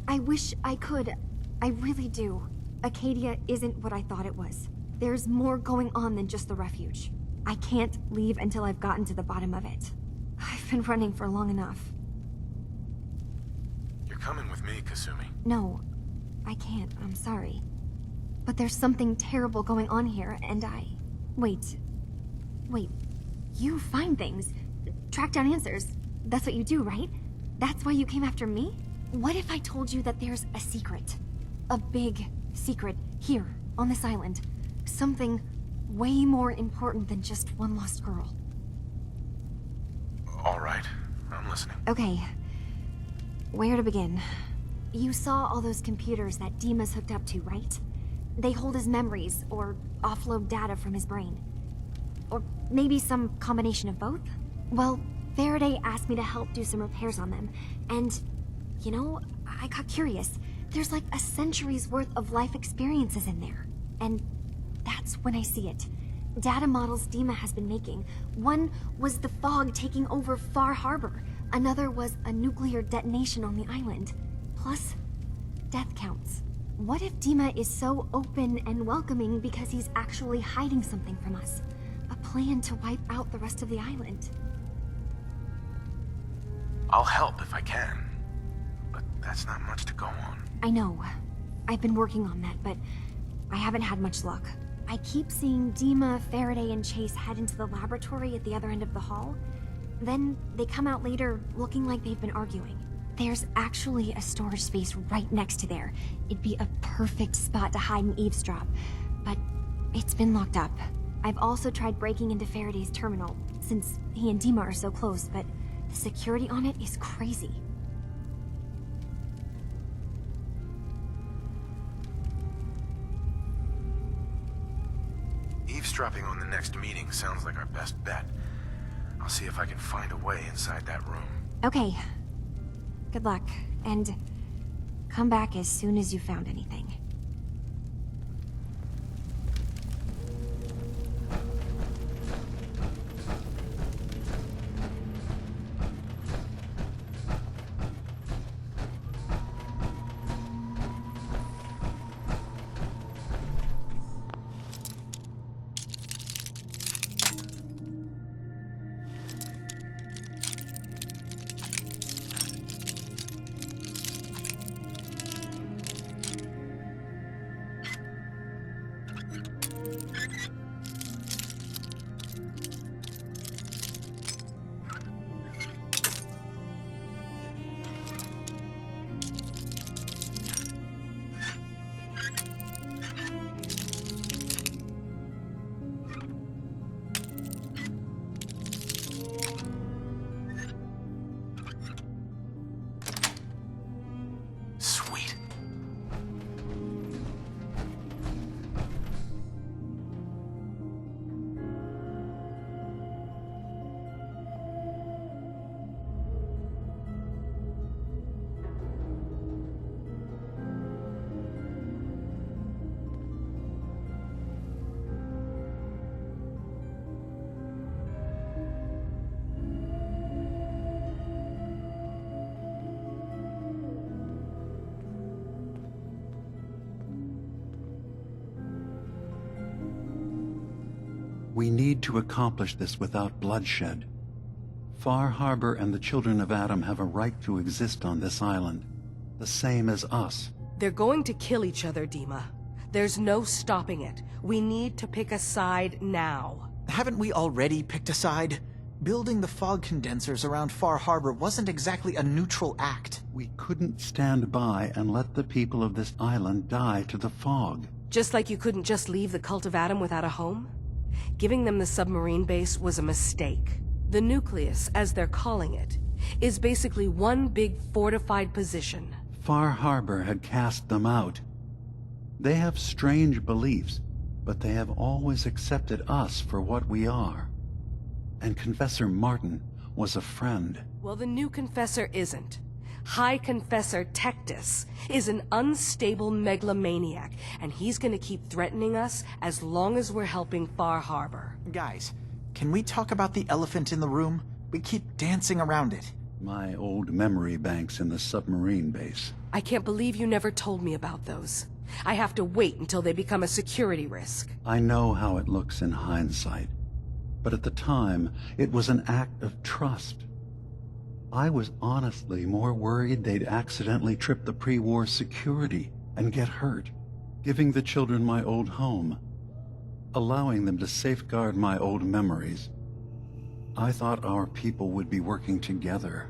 I wish I could. I really do. Acadia isn't what I thought it was. There's more going on than just the refuge. I can't leave until I've gotten to the bottom of it. I've been running for long enough. You're coming with me, Kasumi. No, I can't. I'm sorry. But there's something terrible going on here, and Wait. You find things. Track down answers. That's what you do, right? That's why you came after me? What if I told you that there's a secret? A big secret here, on this island. Something way more important than just one lost girl. All right, I'm listening. Okay. Where to begin? You saw all those computers that Dima's hooked up to, right? They hold his memories, or offload data from his brain. Or maybe some combination of both? Well, Faraday asked me to help do some repairs on them, and, you know, I got curious. There's like a century's worth of life experiences in there. And that's when I see it. Data models Dima has been making. One was the fog taking over Far Harbor. Another was a nuclear detonation on the island. Plus, death counts. What if Dima is so open and welcoming because he's actually hiding something from us? A plan to wipe out the rest of the island. I'll help if I can, but that's not much to go on. I know. I've been working on that, but I haven't had much luck. I keep seeing Dima, Faraday, and Chase head into the laboratory at the other end of the hall. Then they come out later looking like they've been arguing. There's actually a storage space right next to there. It'd be a perfect spot to hide and eavesdrop, but it's been locked up. I've also tried breaking into Faraday's terminal, since he and Dima are so close, but the security on it is crazy. Eavesdropping on the next meeting sounds like our best bet. I'll see if I can find a way inside that room. Okay. Good luck, and come back as soon as you found anything. We need to accomplish this without bloodshed. Far Harbor and the Children of Atom have a right to exist on this island, the same as us. They're going to kill each other, Dima. There's no stopping it. We need to pick a side now. Haven't we already picked a side? Building the fog condensers around Far Harbor wasn't exactly a neutral act. We couldn't stand by and let the people of this island die to the fog. Just like you couldn't just leave the Cult of Atom without a home? Giving them the submarine base was a mistake. The nucleus, as they're calling it, is basically one big fortified position. Far Harbor had cast them out. They have strange beliefs, but they have always accepted us for what we are. And Confessor Martin was a friend. Well, the new Confessor isn't. High Confessor Tectus is an unstable megalomaniac, and he's gonna keep threatening us as long as we're helping Far Harbor. Guys, can we talk about the elephant in the room? We keep dancing around it. My old memory banks in the submarine base. I can't believe you never told me about those. I have to wait until they become a security risk. I know how it looks in hindsight. But at the time, it was an act of trust. I was honestly more worried they'd accidentally trip the pre-war security and get hurt, giving the children my old home, allowing them to safeguard my old memories. I thought our people would be working together.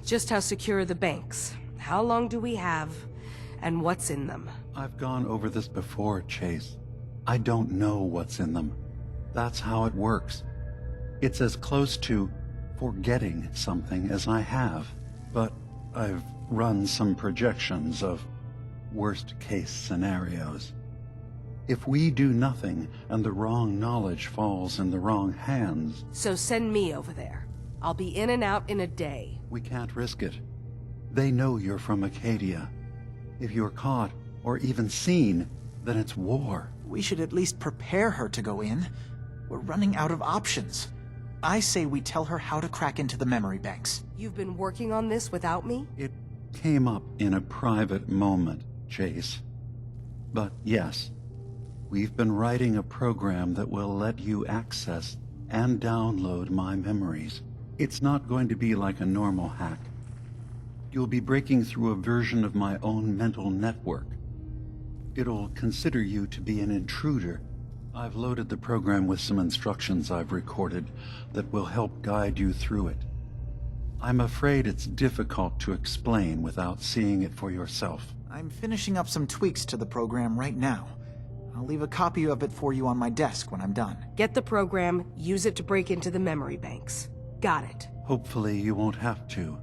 Just how secure are the banks? How long do we have? And what's in them? I've gone over this before, Chase. I don't know what's in them. That's how it works. It's as close to forgetting something as I have. But I've run some projections of worst-case scenarios. If we do nothing and the wrong knowledge falls in the wrong hands... So send me over there. I'll be in and out in a day. We can't risk it. They know you're from Acadia. If you're caught, or even seen, then it's war. We should at least prepare her to go in. We're running out of options. I say we tell her how to crack into the memory banks. You've been working on this without me? It came up in a private moment, Chase. But yes, we've been writing a program that will let you access and download my memories. It's not going to be like a normal hack. You'll be breaking through a version of my own mental network. It'll consider you to be an intruder. I've loaded the program with some instructions I've recorded that will help guide you through it. I'm afraid it's difficult to explain without seeing it for yourself. I'm finishing up some tweaks to the program right now. I'll leave a copy of it for you on my desk when I'm done. Get the program, use it to break into the memory banks. Got it. Hopefully you won't have to.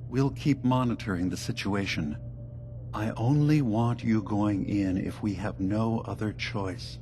We'll keep monitoring the situation. I only want you going in if we have no other choice.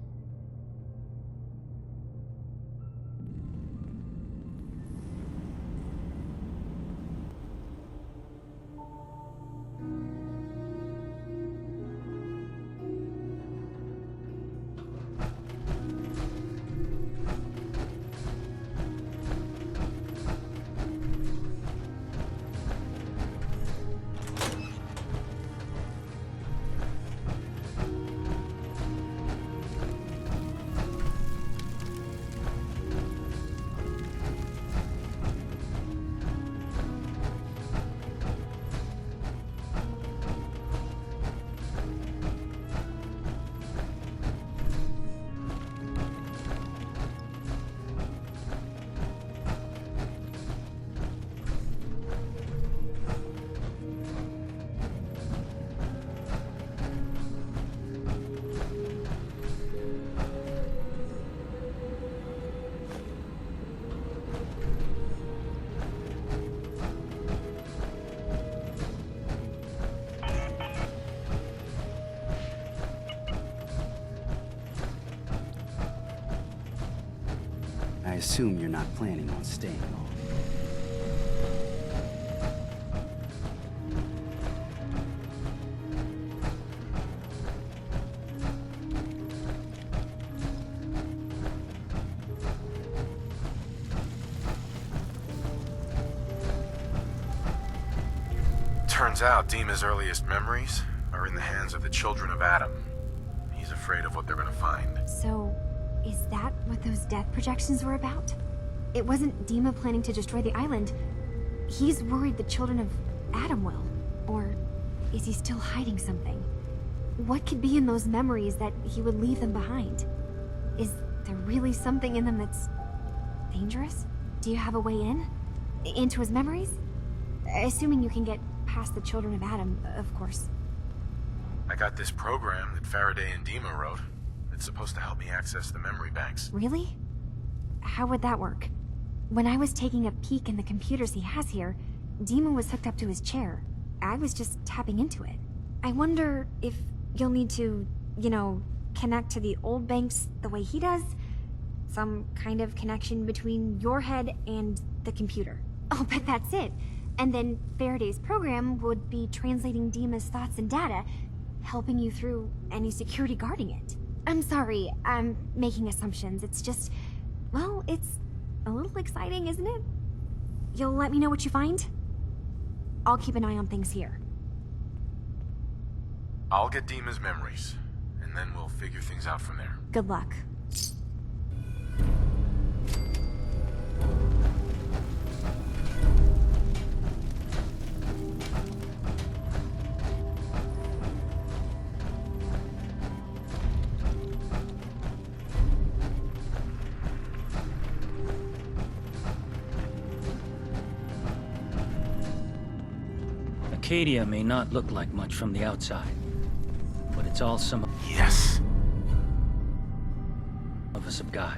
I assume you're not planning on staying long. Turns out Dima's earliest memories are in the hands of the children of Adam. He's afraid of what they're gonna find. So, is that what those death projections were about? It wasn't Dima planning to destroy the island. He's worried the children of Adam will. Or is he still hiding something? What could be in those memories that he would leave them behind? Is there really something in them that's dangerous? Do you have a way in? Into his memories? Assuming you can get past the children of Adam, of course. I got this program that Faraday and Dima wrote. It's supposed to help me access the memory banks. Really? How would that work? When I was taking a peek in the computers he has here, Dima was hooked up to his chair. I was just tapping into it. I wonder if you'll need to, connect to the old banks the way he does? Some kind of connection between your head and the computer. I'll bet that's it. And then Faraday's program would be translating Dima's thoughts and data, helping you through any security guarding it. I'm sorry, I'm making assumptions. It's just, well, it's a little exciting, isn't it? You'll let me know what you find? I'll keep an eye on things here. I'll get Dima's memories, and then we'll figure things out from there. Good luck. Arcadia may not look like much from the outside, but it's all some Yes. of us have got.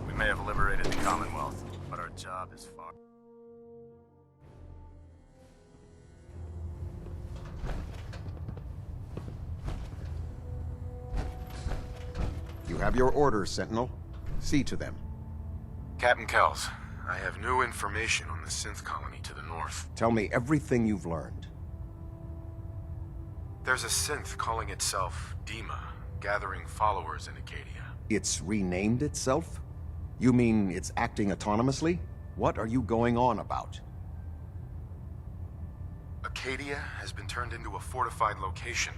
We may have liberated the Commonwealth, but our job is far. You have your orders, Sentinel. See to them. Captain Kells, I have new information on the synth colony to the north. Tell me everything you've learned. There's a synth calling itself Dima, gathering followers in Acadia. It's renamed itself? You mean it's acting autonomously? What are you going on about? Acadia has been turned into a fortified location,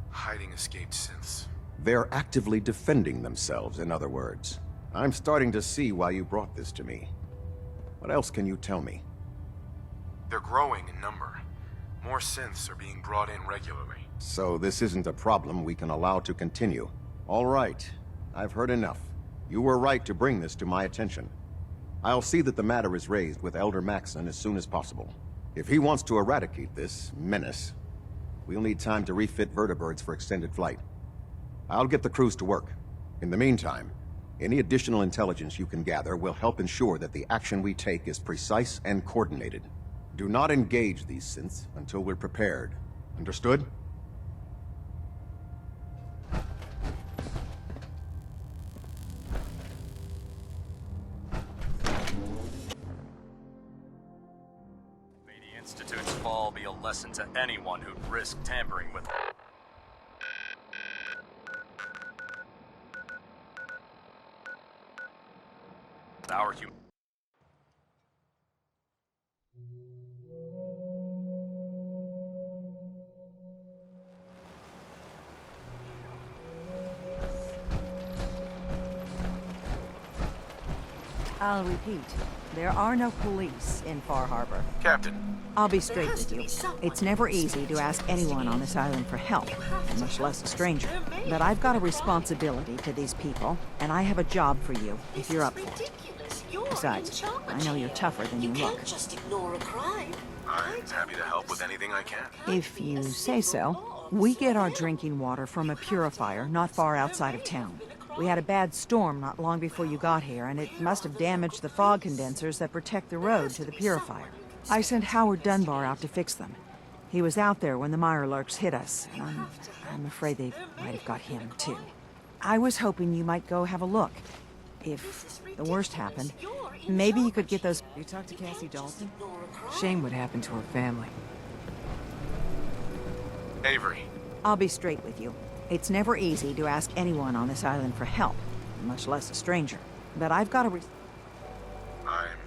hiding escaped synths. They're actively defending themselves, in other words. I'm starting to see why you brought this to me. What else can you tell me? They're growing in number. More synths are being brought in regularly. So this isn't a problem we can allow to continue. All right, I've heard enough. You were right to bring this to my attention. I'll see that the matter is raised with Elder Maxson as soon as possible. If he wants to eradicate this menace, we'll need time to refit vertibirds for extended flight. I'll get the crews to work. In the meantime, any additional intelligence you can gather will help ensure that the action we take is precise and coordinated. Do not engage these synths until we're prepared. Understood? May the Institute's fall be a lesson to anyone who'd risk tampering with it. Our human. I'll repeat. There are no police in Far Harbor. Captain. I'll be straight with you. It's never easy to ask anyone on this island for help, much less a stranger. But I've got a responsibility to these people, and I have a job for you, if you're up for it. Besides, I know you're tougher than you look. Just ignore a crime. I'm happy to help with anything I can. If you say so. We get our drinking water from a purifier not far outside of town. We had a bad storm not long before you got here, and it must have damaged the fog condensers that protect the road to the purifier. I sent Howard Dunbar out to fix them. He was out there when the Mirelurks hit us, and I'm afraid they might have got him, too. I was hoping you might go have a look. If the worst happened, maybe you could get those... You talked to Cassie Dalton? Shame what happened to her family. Avery. I'll be straight with you. It's never easy to ask anyone on this island for help, much less a stranger. But I've got a I'm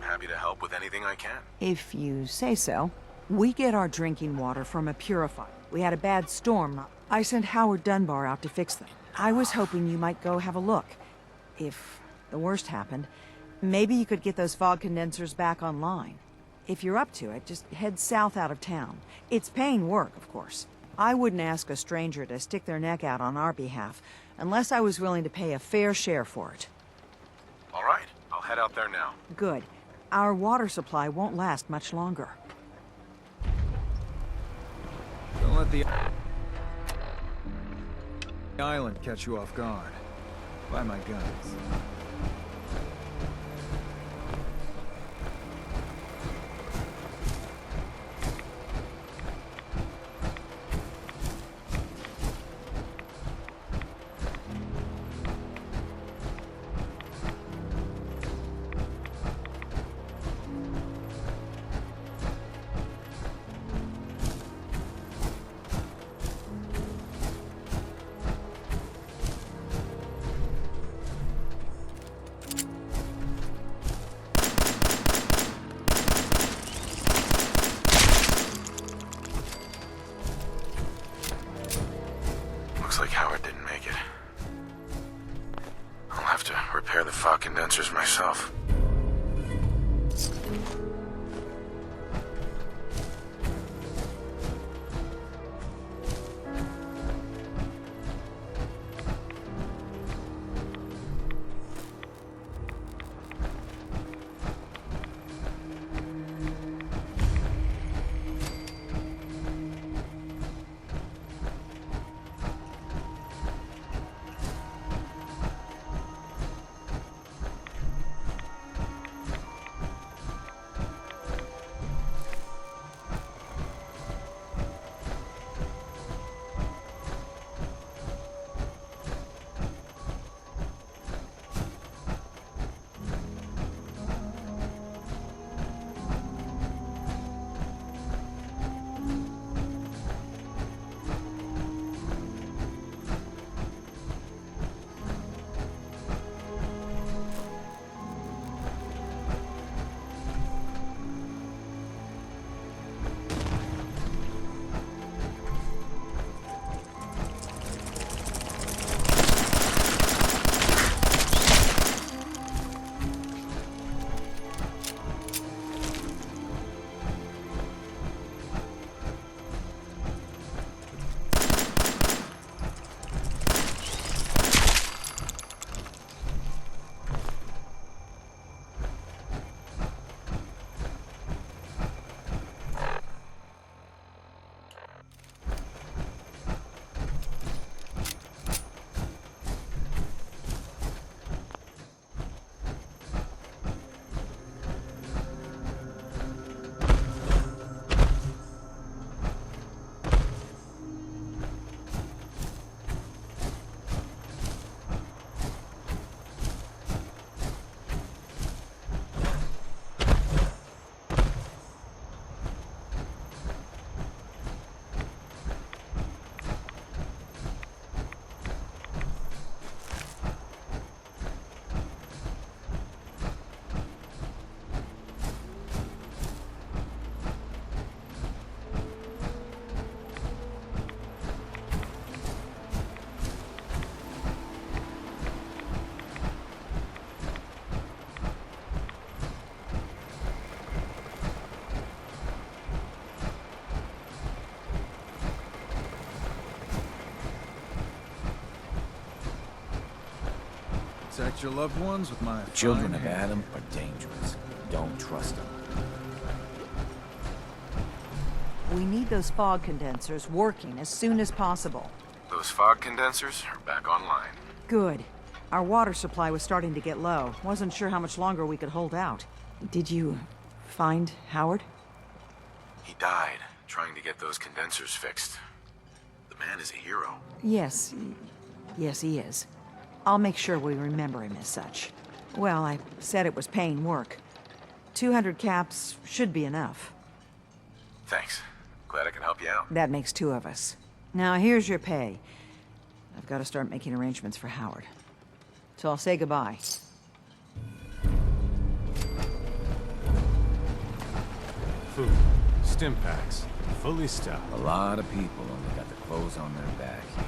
happy to help with anything I can. If you say so. We get our drinking water from a purifier. We had a bad storm. I sent Howard Dunbar out to fix them. I was hoping you might go have a look. If the worst happened, maybe you could get those fog condensers back online. If you're up to it, just head south out of town. It's paying work, of course. I wouldn't ask a stranger to stick their neck out on our behalf, unless I was willing to pay a fair share for it. All right, I'll head out there now. Good. Our water supply won't last much longer. Don't let the island catch you off guard. Buy my guns. Looks like Howard didn't make it. I'll have to repair the fog condensers myself. Protect your loved ones with my The children fine of hand. Adam are dangerous. Don't trust them. We need those fog condensers working as soon as possible. Those fog condensers are back online. Good. Our water supply was starting to get low. Wasn't sure how much longer we could hold out. Did you find Howard? He died trying to get those condensers fixed. The man is a hero. Yes. Yes, he is. I'll make sure we remember him as such. Well, I said it was paying work. 200 caps should be enough. Thanks. Glad I can help you out. That makes 2 of us. Now, here's your pay. I've got to start making arrangements for Howard. So I'll say goodbye. Food. Stim packs. Fully stocked. A lot of people only got the clothes on their back here.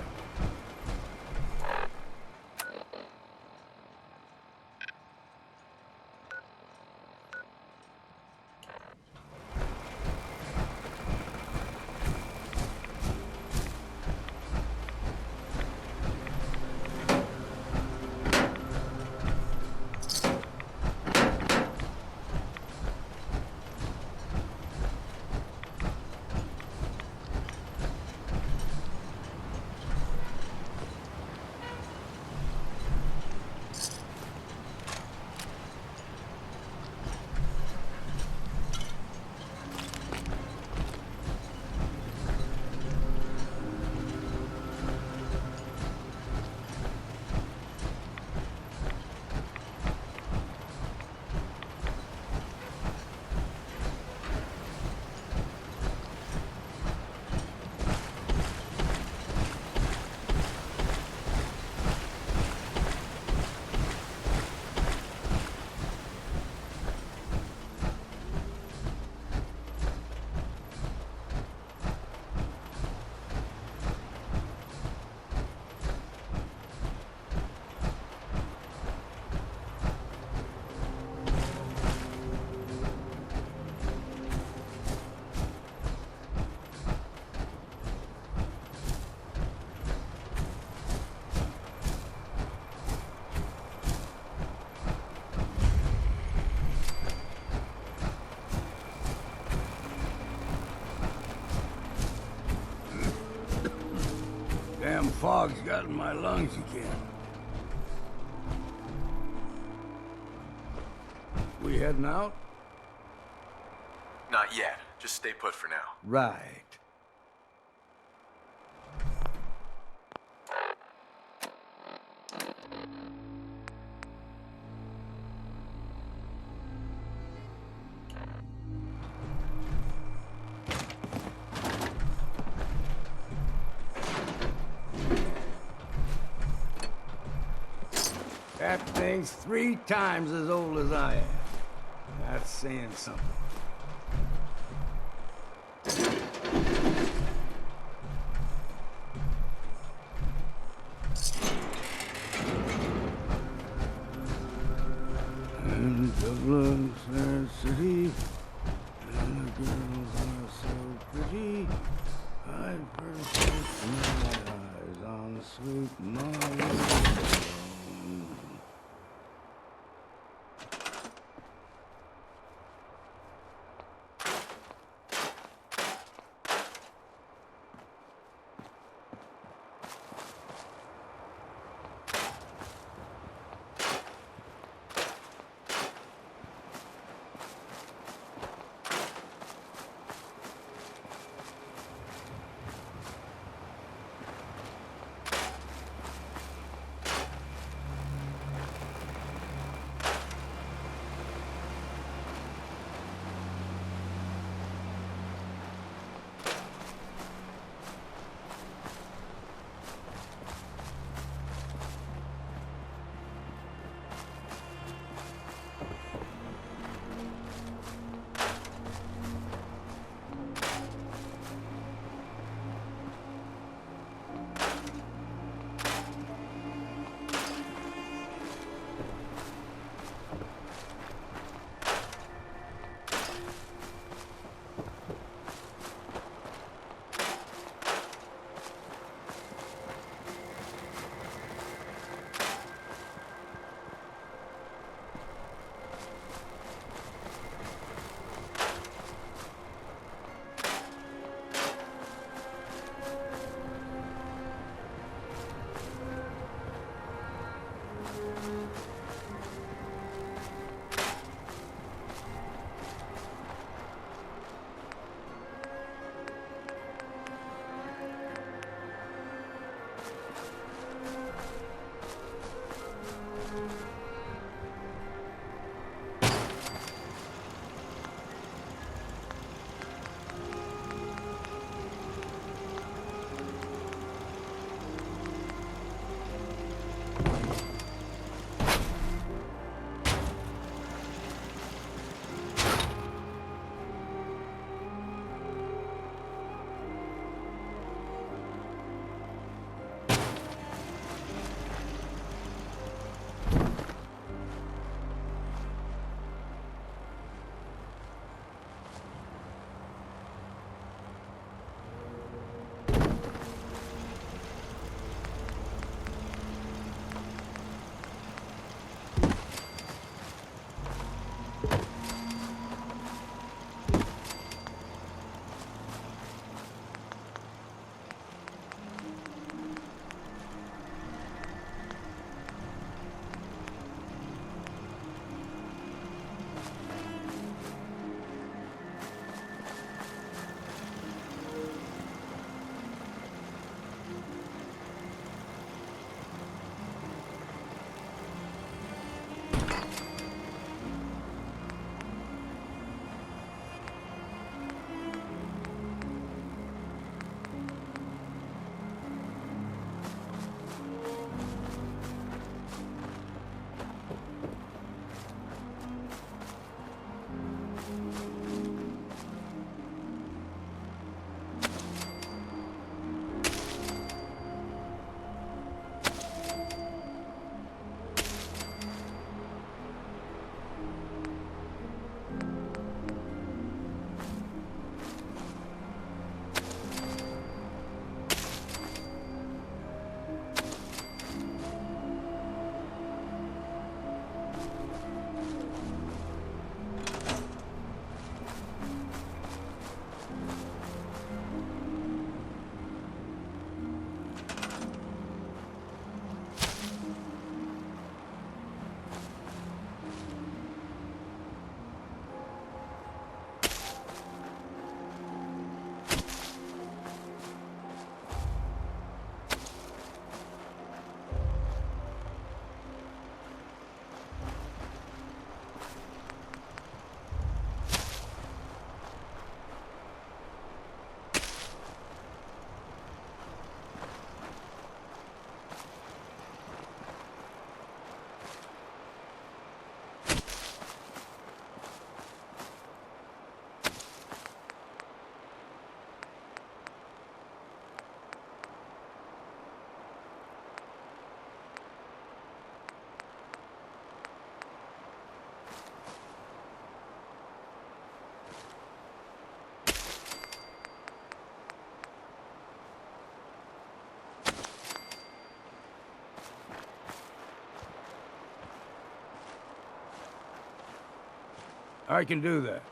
fog's got in my lungs again. We heading out? Not yet. Just stay put for now. Right. That thing's 3 times as old as I am. That's saying something. And Dublin, Fair City, and the girls are so pretty. I first set my eyes on sweet Molly. I can do that.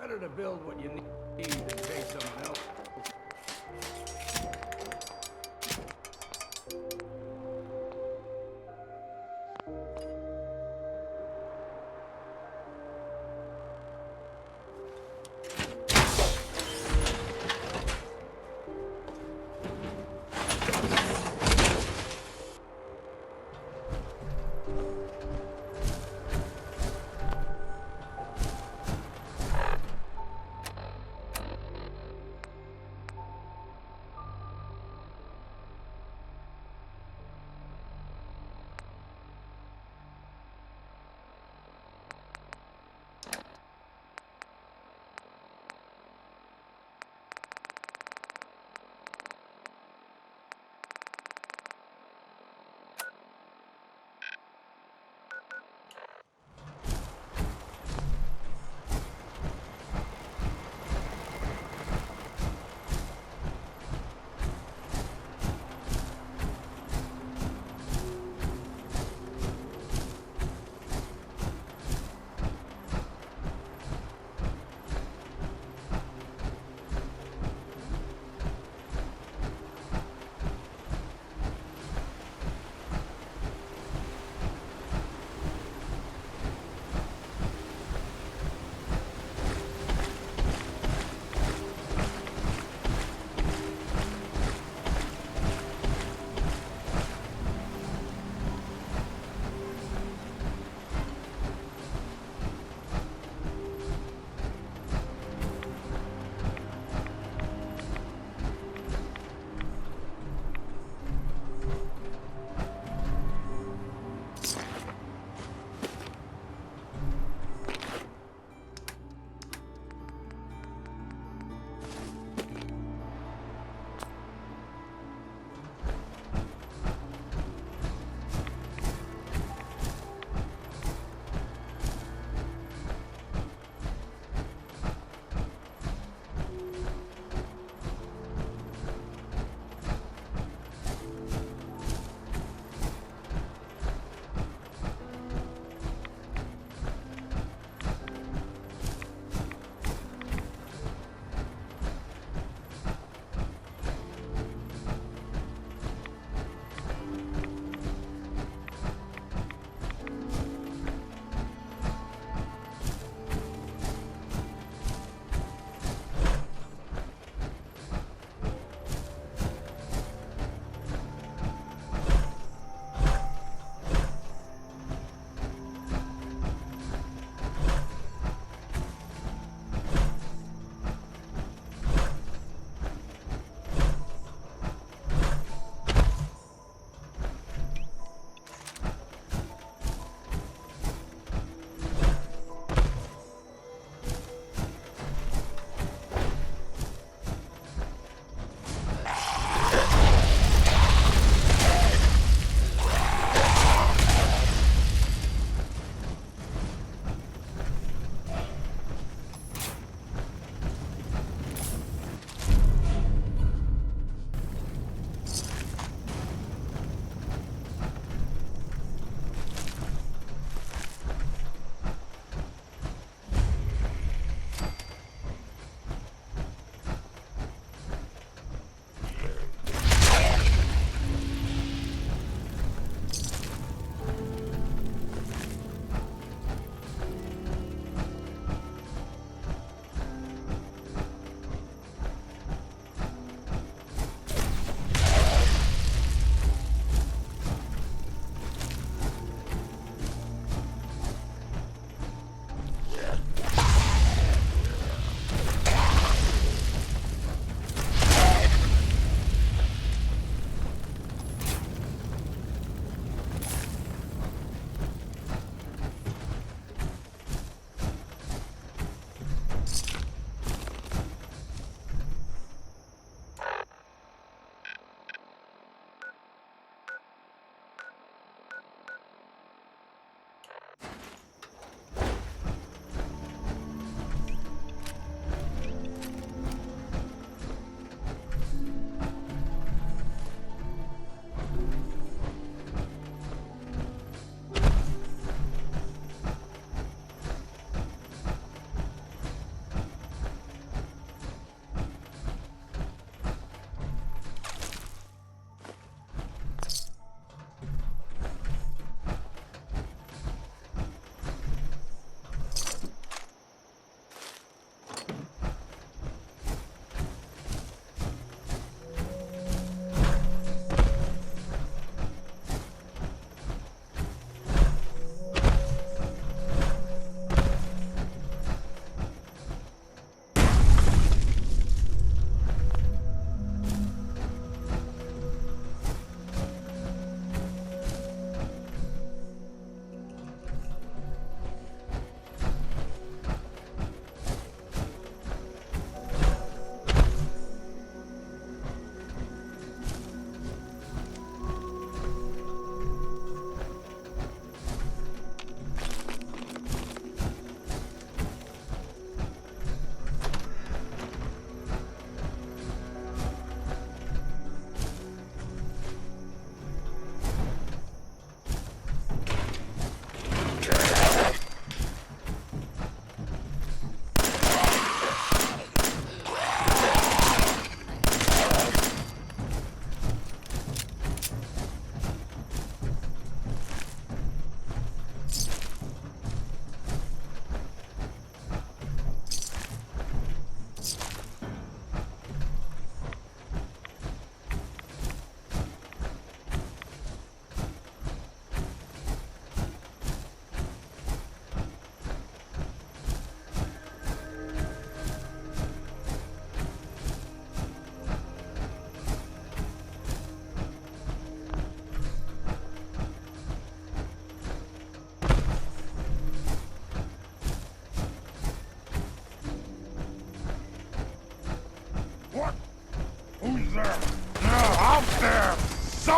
Better to build what you need than pay someone else.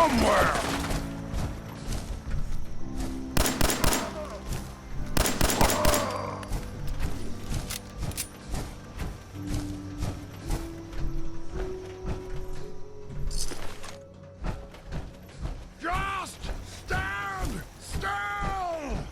somewhere! Just stand still!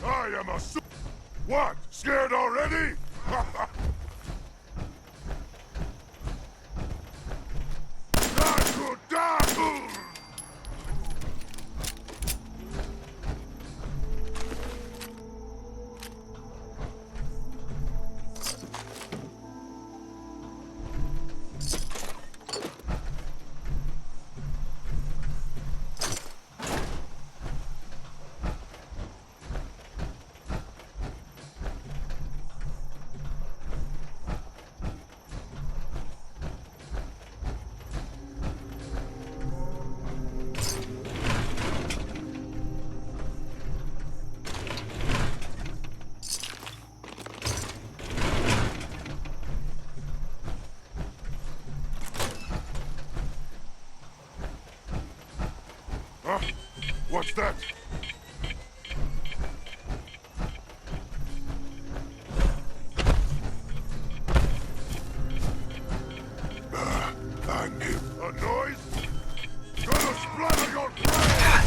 I am a What? Scared already? Huh? What's that? I'm him. A noise? Gonna splatter your brain!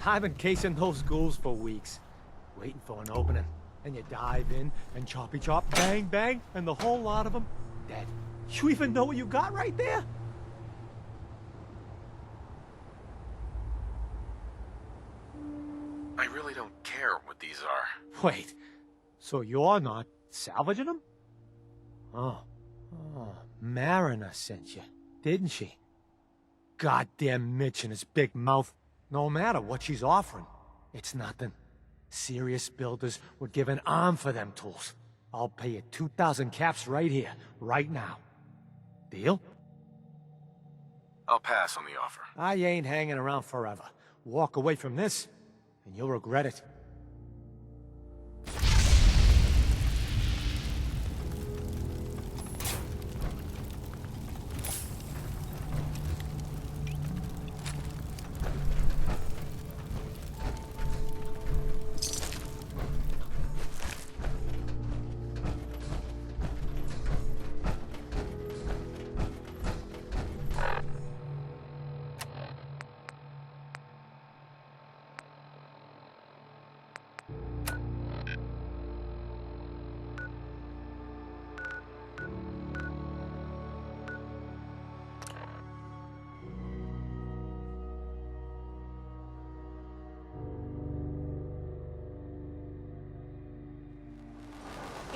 I've been casing those ghouls for weeks, waiting for an opening. And you dive in, and choppy chop, bang bang, and the whole lot of them dead. You even know what you got right there? I really don't care what these are. Wait, so you're not salvaging them? Oh, Mariner sent you, didn't she? Goddamn Mitch and his big mouth. No matter what she's offering, it's nothing. Serious builders would give an arm for them tools. I'll pay you 2,000 caps right here, right now. Deal? I'll pass on the offer. I ain't hanging around forever. Walk away from this, and you'll regret it.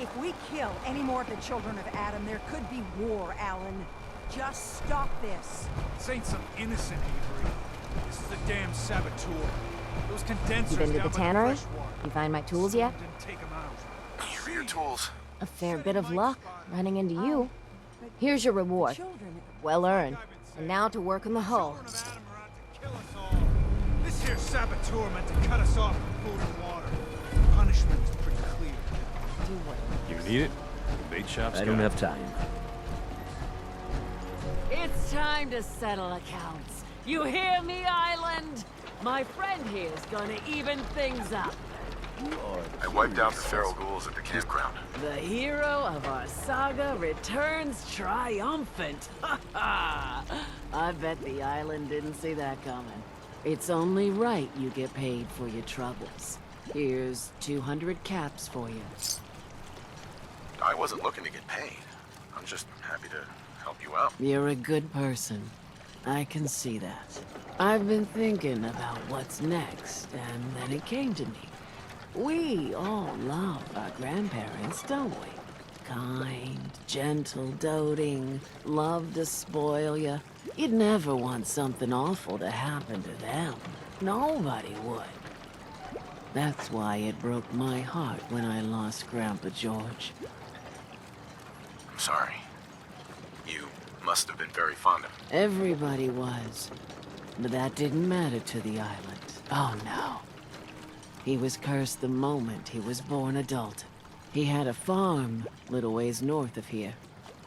If we kill any more of the children of Adam, there could be war, Alan. Just stop this. This ain't some innocent Avery. This is the damn saboteur. Those condensers You been to down the by tannery? fresh water. You find my tools yet? Didn't take 'em out. Here are your tools. A fair bit of luck running into you. Here's your reward. Well earned. And now to work on the hull. This here saboteur meant to cut us off from food and water. Punishment is pretty clear. You need it? The bait shop's I don't got have it. time. It's time to settle accounts. You hear me, Island? My friend here's gonna even things up. I wiped out the feral ghouls at the campground. The hero of our saga returns triumphant. I bet the island didn't see that coming. It's only right you get paid for your troubles. Here's 200 caps for you. I wasn't looking to get paid. I'm just happy to help you out. You're a good person. I can see that. I've been thinking about what's next, and then it came to me. We all love our grandparents, don't we? Kind, gentle, doting, love to spoil you. You'd never want something awful to happen to them. Nobody would. That's why it broke my heart when I lost Grandpa George. I'm sorry. You must have been very fond of him. Everybody was. But that didn't matter to the island. Oh no. He was cursed the moment he was born adult. He had a farm little ways north of here.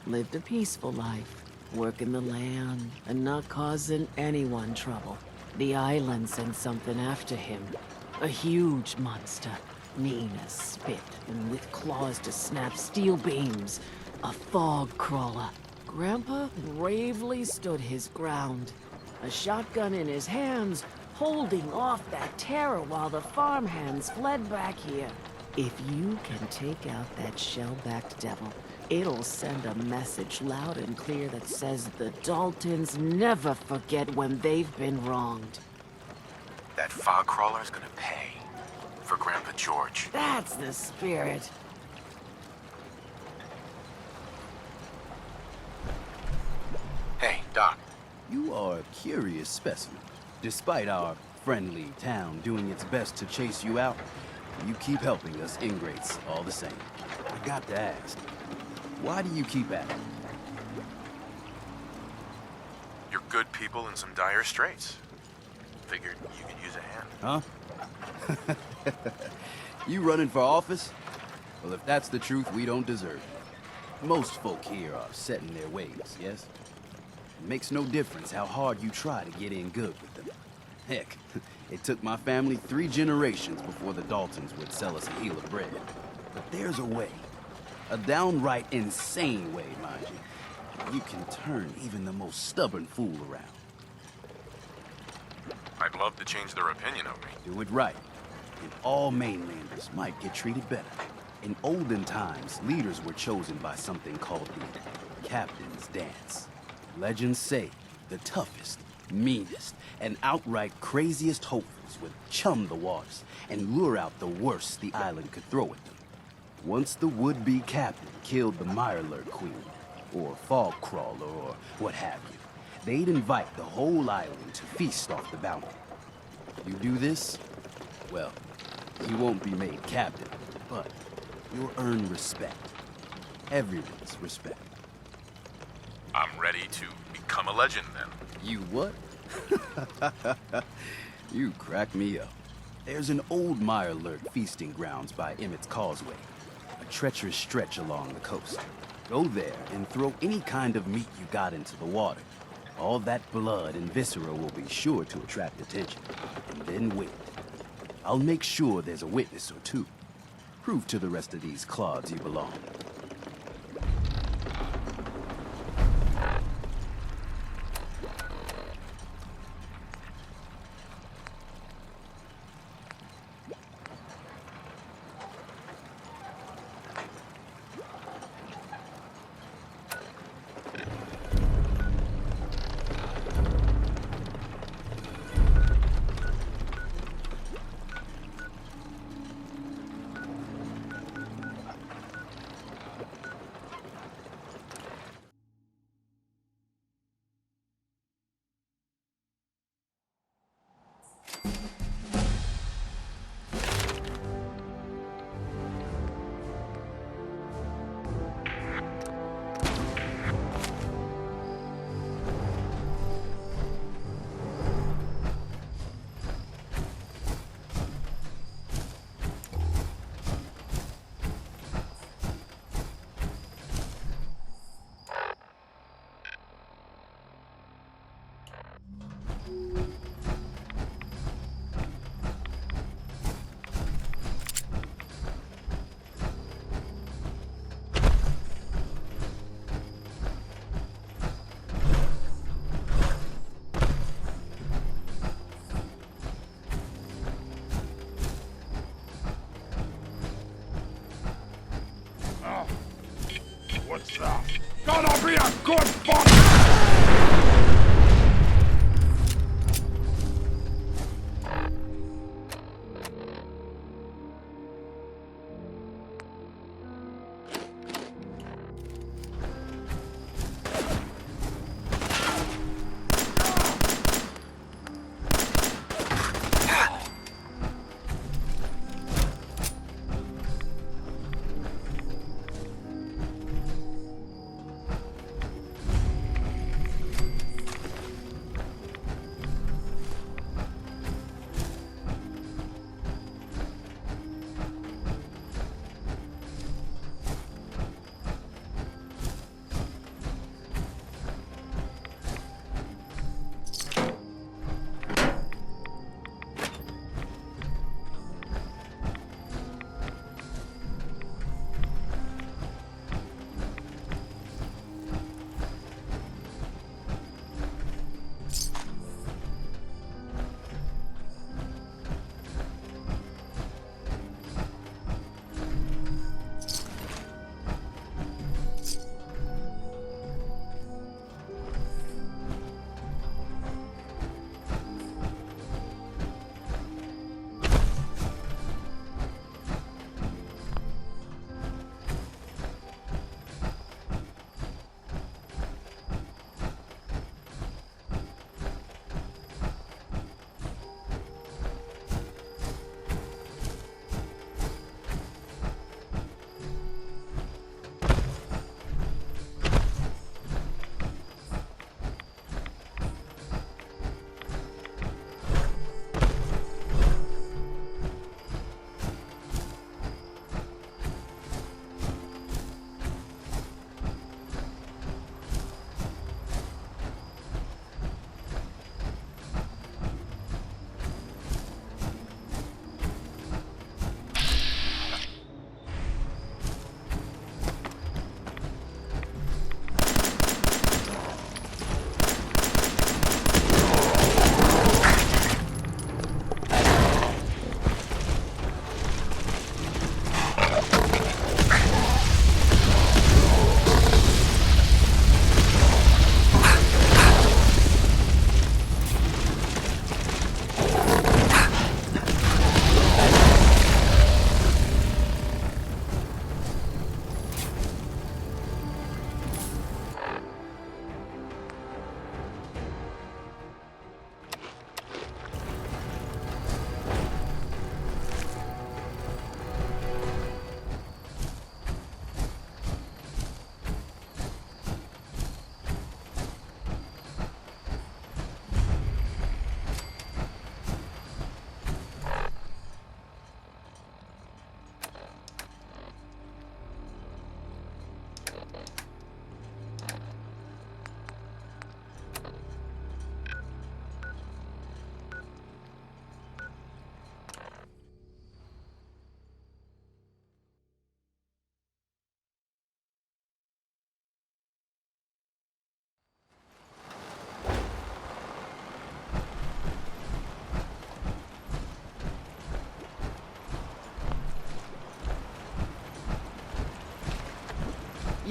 Lived a peaceful life, working the land and not causing anyone trouble. The island sent something after him. A huge monster, mean as spit and with claws to snap steel beams. A fog crawler. Grandpa bravely stood his ground. A shotgun in his hands, holding off that terror while the farmhands fled back here. If you can take out that shell-backed devil, it'll send a message loud and clear that says the Daltons never forget when they've been wronged. That fog crawler's gonna pay for Grandpa George. That's the spirit. Hey, Doc. You are a curious specimen. Despite our friendly town doing its best to chase you out, you keep helping us ingrates all the same. I got to ask, why do you keep at it? You're good people in some dire straits. Figured you could use a hand. Huh? You running for office? Well, if that's the truth, we don't deserve it. Most folk here are set in their ways, yes? It makes no difference how hard you try to get in good with them. Heck, it took my family 3 generations before the Daltons would sell us a heel of bread. But there's a way. A downright insane way, mind you. You can turn even the most stubborn fool around. I'd love to change their opinion of me. Do it right, and all mainlanders might get treated better. In olden times, leaders were chosen by something called the Captain's Dance. Legends say the toughest, meanest, and outright craziest hopefuls would chum the waters and lure out the worst the island could throw at them. Once the would-be captain killed the Mirelurk Queen, or Fog Crawler, or what have you, they'd invite the whole island to feast off the bounty. You do this, well, you won't be made captain, but you'll earn respect. Everyone's respect. I'm ready to become a legend, then. You what? You crack me up. There's an old Mirelurk feasting grounds by Emmett's Causeway, a treacherous stretch along the coast. Go there and throw any kind of meat you got into the water. All that blood and viscera will be sure to attract attention. And then wait. I'll make sure there's a witness or two. Prove to the rest of these clods you belong. What's that? Gonna be a good fuck!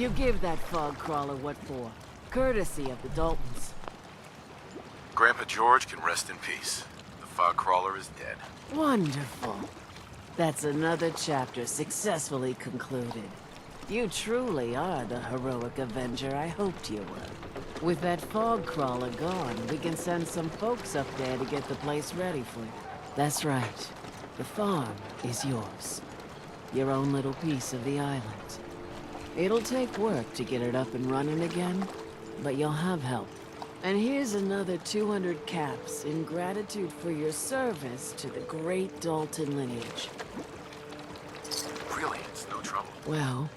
You give that fog crawler what for. Courtesy of the Daltons. Grandpa George can rest in peace. The fog crawler is dead. Wonderful. That's another chapter successfully concluded. You truly are the heroic Avenger I hoped you were. With that fog crawler gone, we can send some folks up there to get the place ready for you. That's right. The farm is yours. Your own little piece of the island. It'll take work to get it up and running again, but you'll have help. And here's another 200 caps in gratitude for your service to the great Dalton lineage. Really, it's no trouble. Well,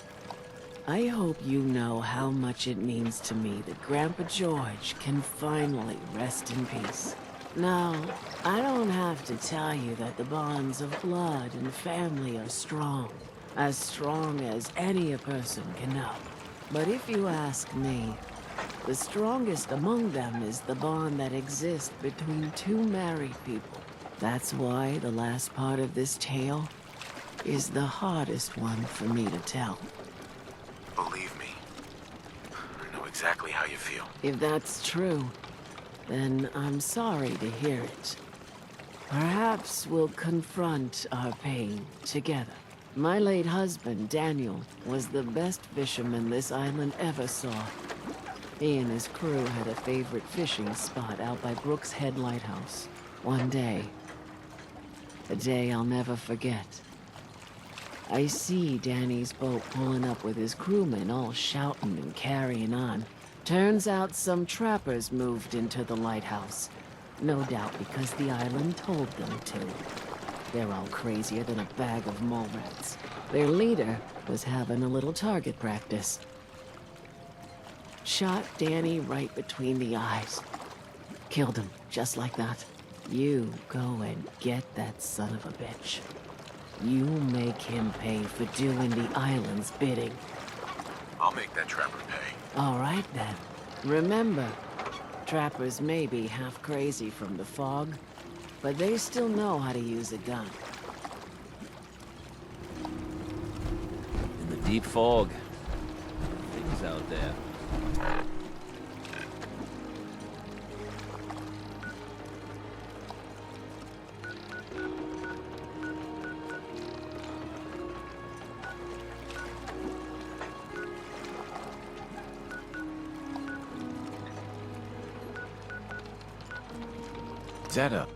I hope you know how much it means to me that Grandpa George can finally rest in peace. Now, I don't have to tell you that the bonds of blood and family are strong. As strong as any a person can know. But if you ask me, the strongest among them is the bond that exists between two married people. That's why the last part of this tale is the hardest one for me to tell. Believe me, I know exactly how you feel. If that's true, then I'm sorry to hear it. Perhaps we'll confront our pain together. My late husband, Daniel, was the best fisherman this island ever saw. He and his crew had a favorite fishing spot out by Brooks Head Lighthouse. One day, a day I'll never forget, I see Danny's boat pulling up with his crewmen all shouting and carrying on. Turns out some trappers moved into the lighthouse. No doubt because the island told them to. They're all crazier than a bag of mole rats. Their leader was having a little target practice. Shot Danny right between the eyes. Killed him, just like that. You go and get that son of a bitch. You make him pay for doing the island's bidding. I'll make that trapper pay. All right, then. Remember, trappers may be half crazy from the fog, but they still know how to use a gun. In the deep fog. Things out there. Zeta.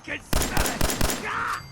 can smell it! Ah!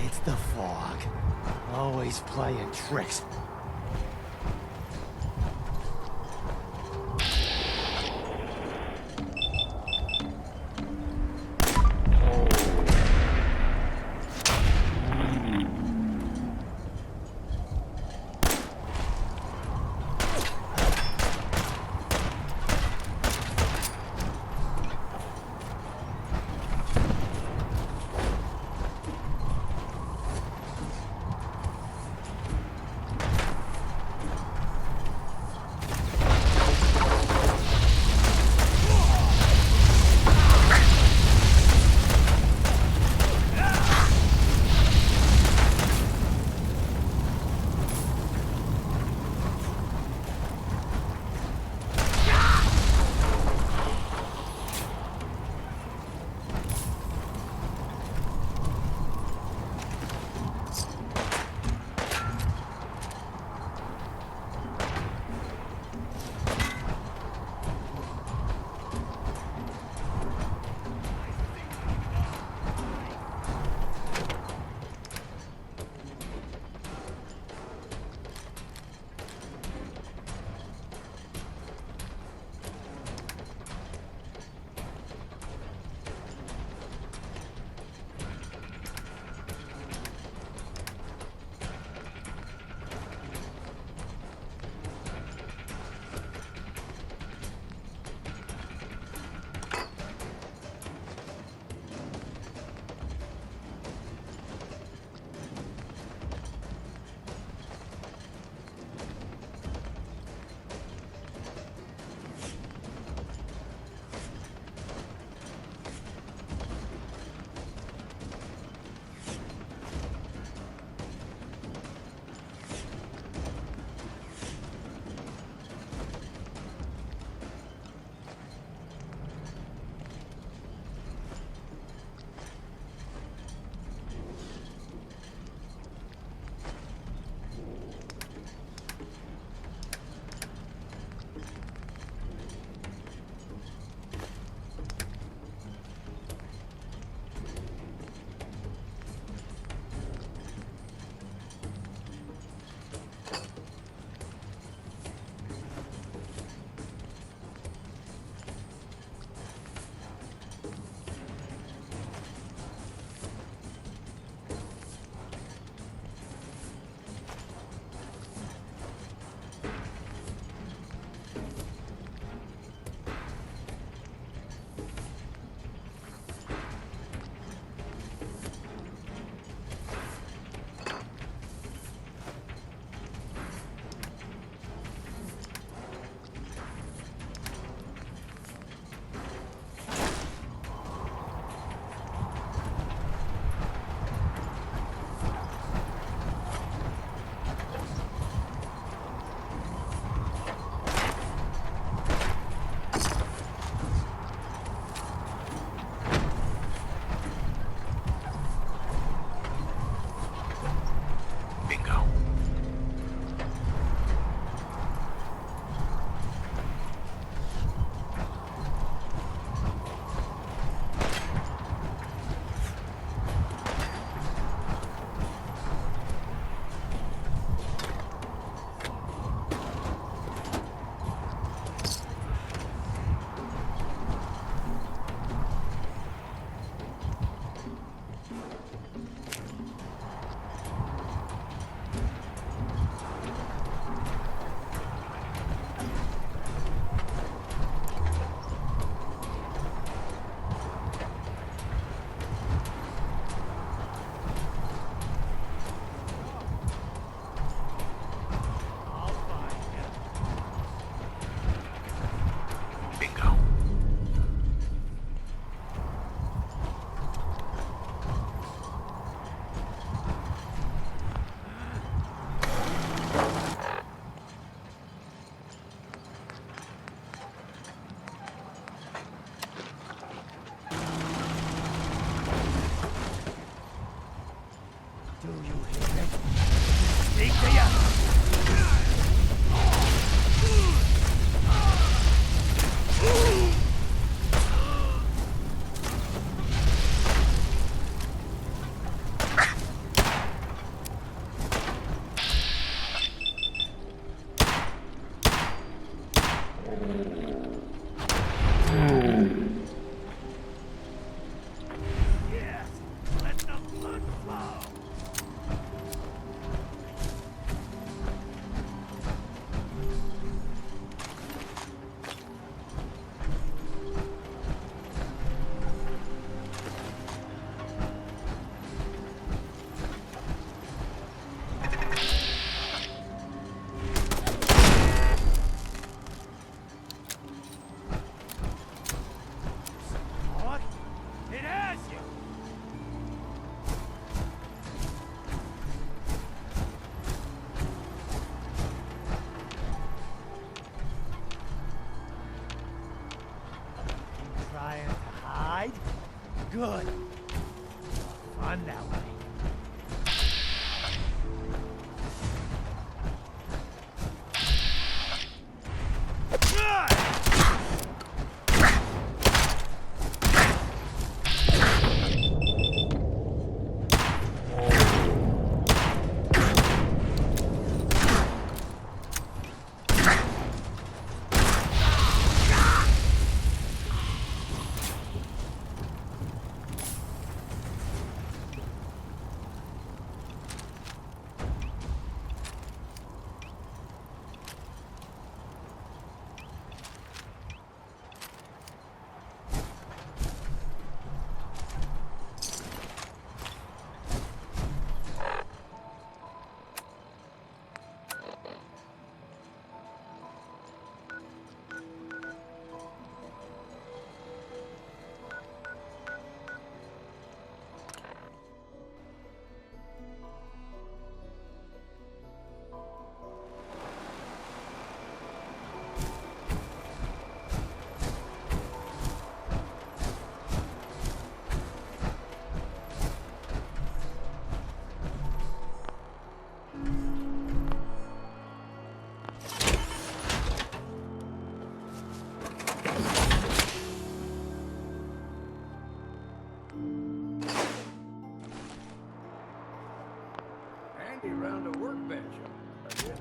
It's the fog. Always playing tricks. hide? Good. Fun that way. Handy round a workbench, I guess.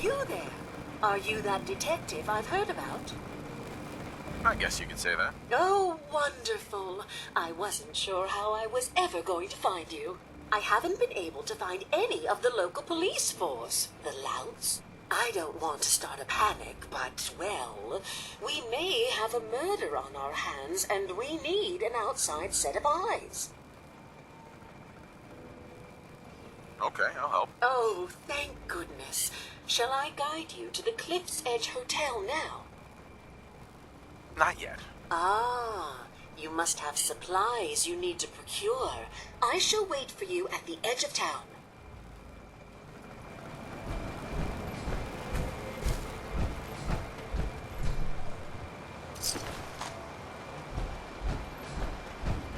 You there? Are you that detective I've heard about? I guess you could say that. Oh, wonderful. I wasn't sure how I was ever going to find you. I haven't been able to find any of the local police force. The louts. I don't want to start a panic, but, well, we may have a murder on our hands, and we need an outside set of eyes. Okay, I'll help. Oh, thank goodness. Shall I guide you to the Cliff's Edge Hotel now? Not yet. Ah, you must have supplies you need to procure. I shall wait for you at the edge of town.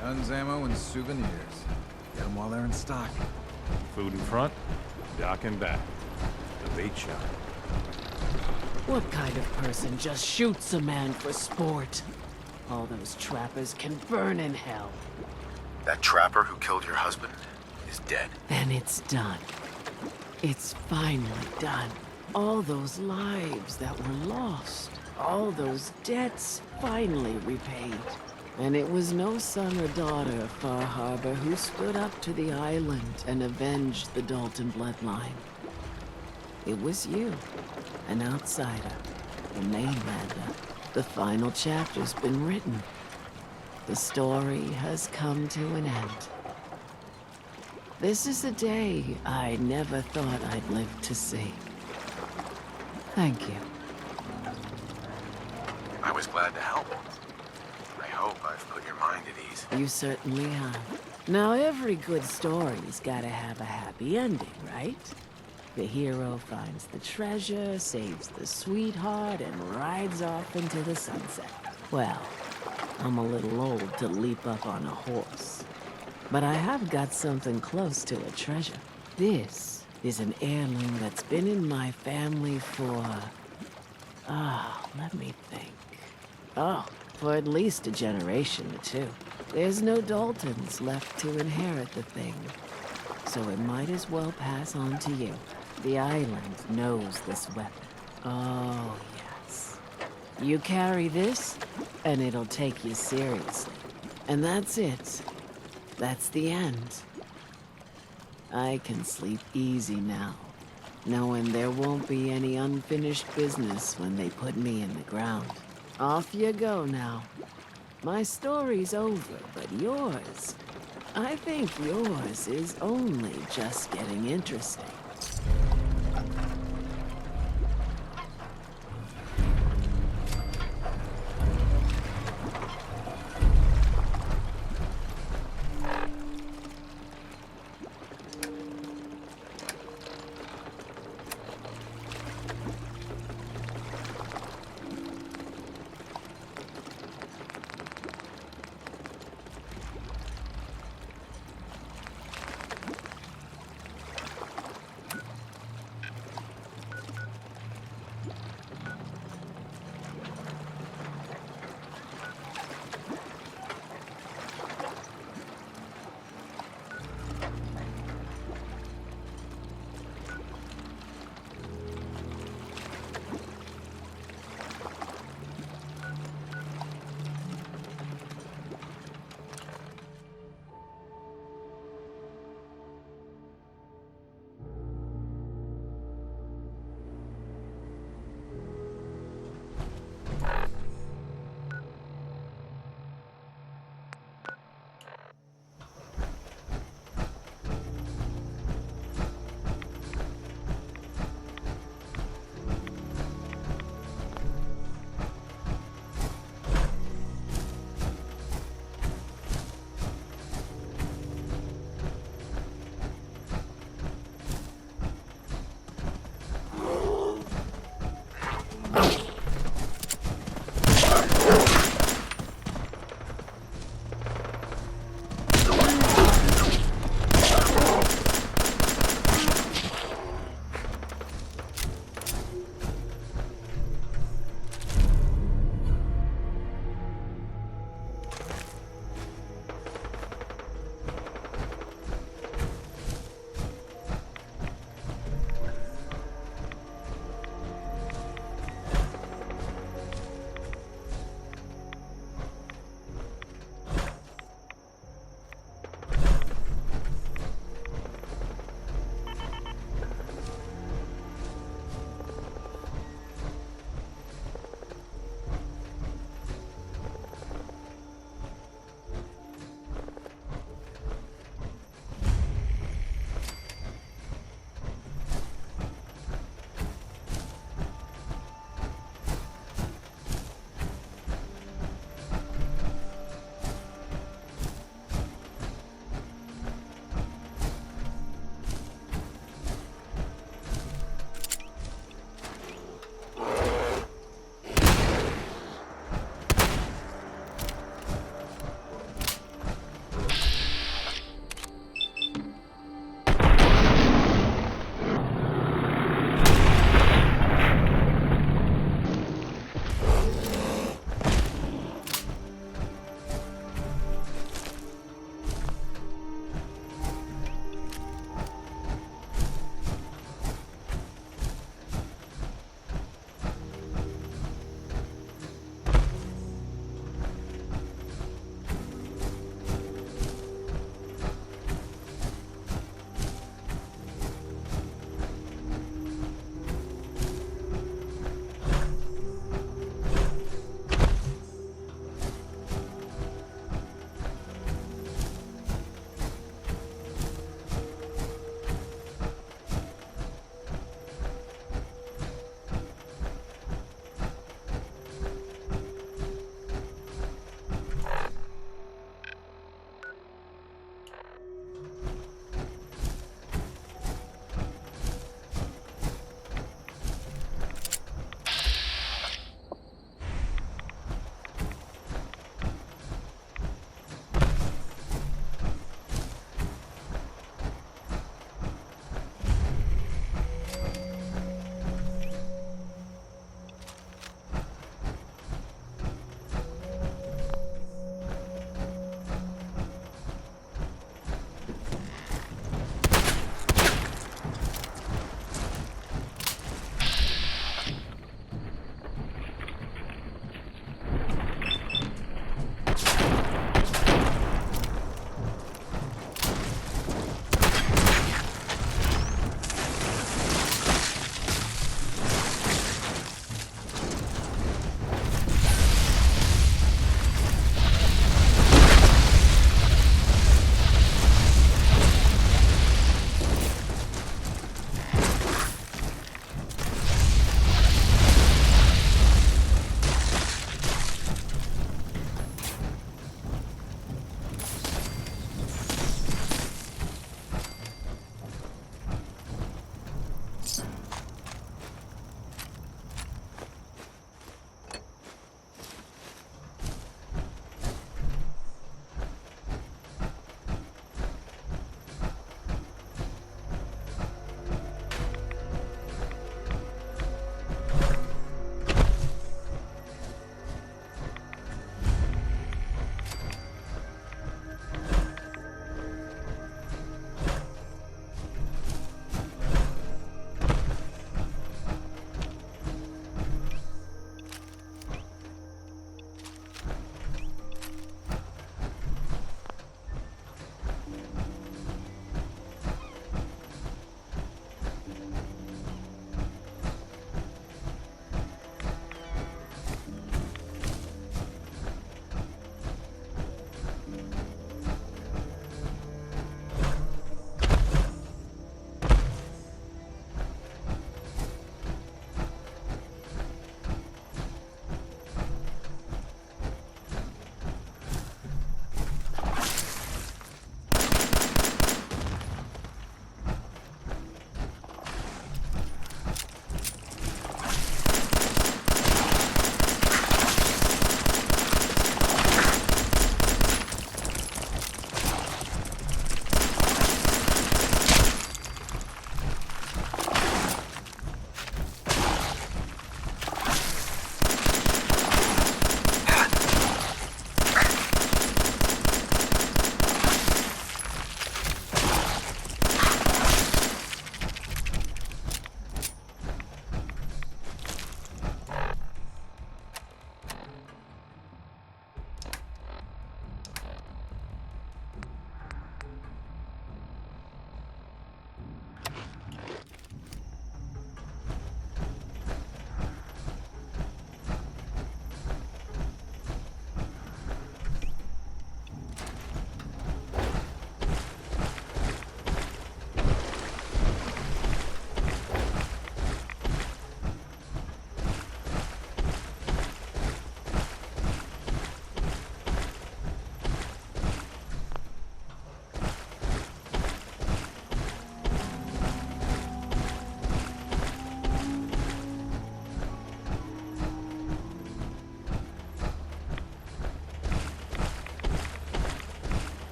Guns, ammo, and souvenirs. Get them while they're in stock. Food in front, dock in back. The bait shop. What kind of person just shoots a man for sport? All those trappers can burn in hell. That trapper who killed your husband is dead. Then it's done. It's finally done. All those lives that were lost, all those debts finally repaid. And it was no son or daughter of Far Harbor who stood up to the island and avenged the Dalton bloodline. It was you, an outsider, a mainlander. The final chapter's been written. The story has come to an end. This is a day I never thought I'd live to see. Thank you. I was glad to help. I hope I've put your mind at ease. You certainly have. Now, every good story's gotta have a happy ending, right? The hero finds the treasure, saves the sweetheart, and rides off into the sunset. Well, I'm a little old to leap up on a horse. But I have got something close to a treasure. This is an heirloom that's been in my family for... let me think. For at least a generation or two. There's no Daltons left to inherit the thing. So it might as well pass on to you. The island knows this weapon. Oh, yes. You carry this, and it'll take you seriously. And that's it. That's the end. I can sleep easy now, knowing there won't be any unfinished business when they put me in the ground. Off you go now. My story's over, but yours... I think yours is only just getting interesting.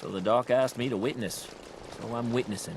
So the doc asked me to witness. So I'm witnessing.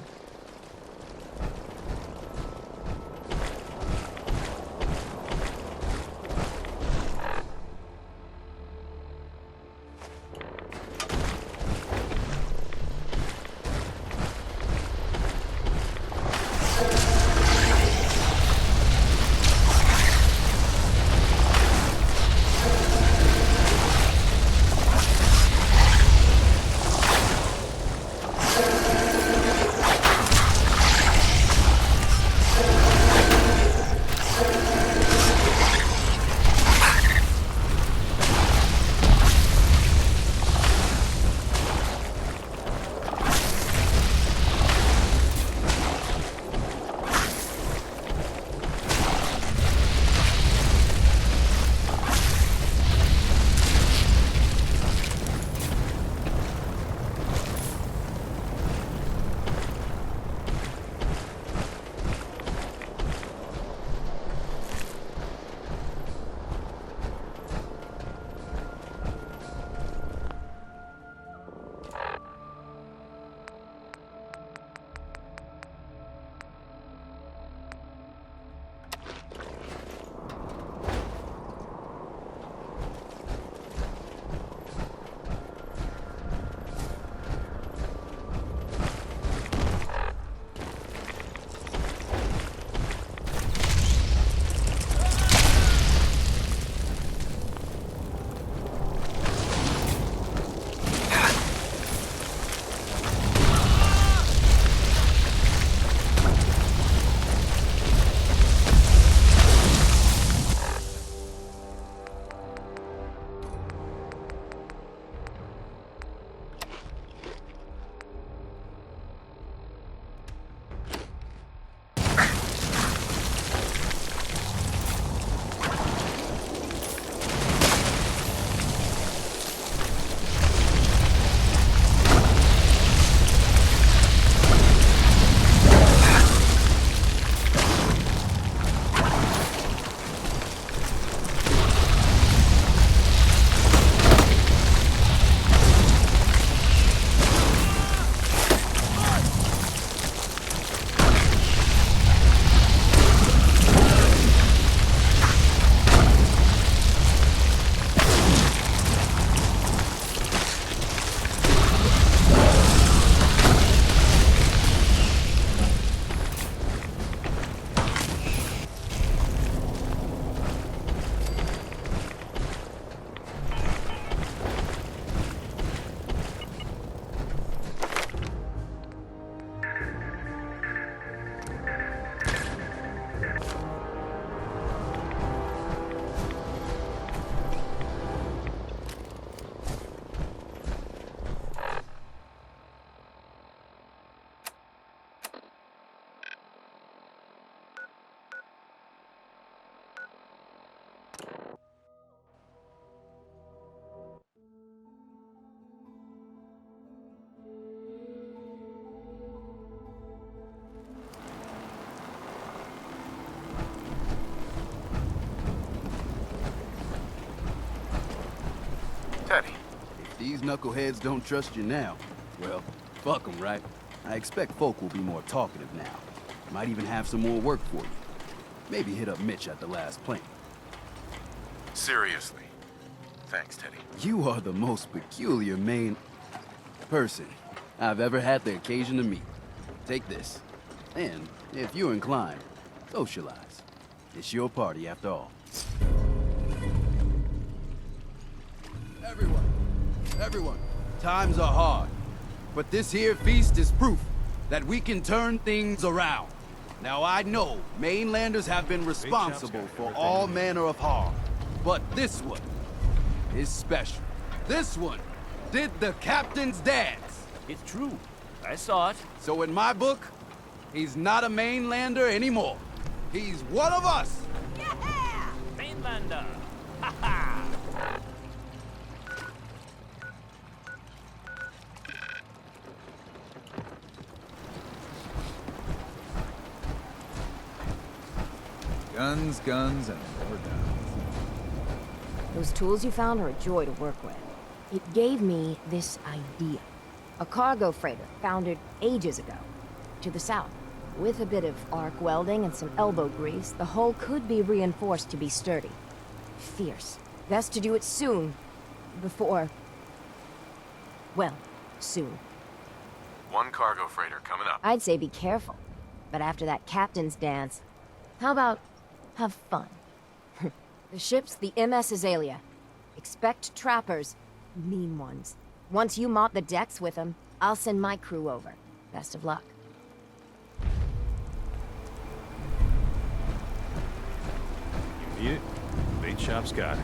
Teddy. If these knuckleheads don't trust you now, well, fuck them, right? I expect folk will be more talkative now. Might even have some more work for you. Maybe hit up Mitch at the last plane. Seriously. Thanks, Teddy. You are the most peculiar main person I've ever had the occasion to meet. Take this. And, if you're inclined, socialize. It's your party after all. Everyone, times are hard. But this here feast is proof that we can turn things around. Now I know mainlanders have been responsible for all manner of harm. But this one is special. This one did the captain's dance. It's true. I saw it. So in my book, he's not a mainlander anymore. He's one of us. Yeah! Mainlander. Ha ha! Guns, guns, and more guns. Those tools you found are a joy to work with. It gave me this idea. A cargo freighter foundered ages ago. To the south. With a bit of arc welding and some elbow grease, the hull could be reinforced to be sturdy. Fierce. Best to do it soon. Before... well, soon. One cargo freighter coming up. I'd say be careful. But after that captain's dance, how about have fun? The ship's the MS Azalea. Expect trappers. Mean ones. Once you mop the decks with them, I'll send my crew over. Best of luck. You need it? Bait shop's got it.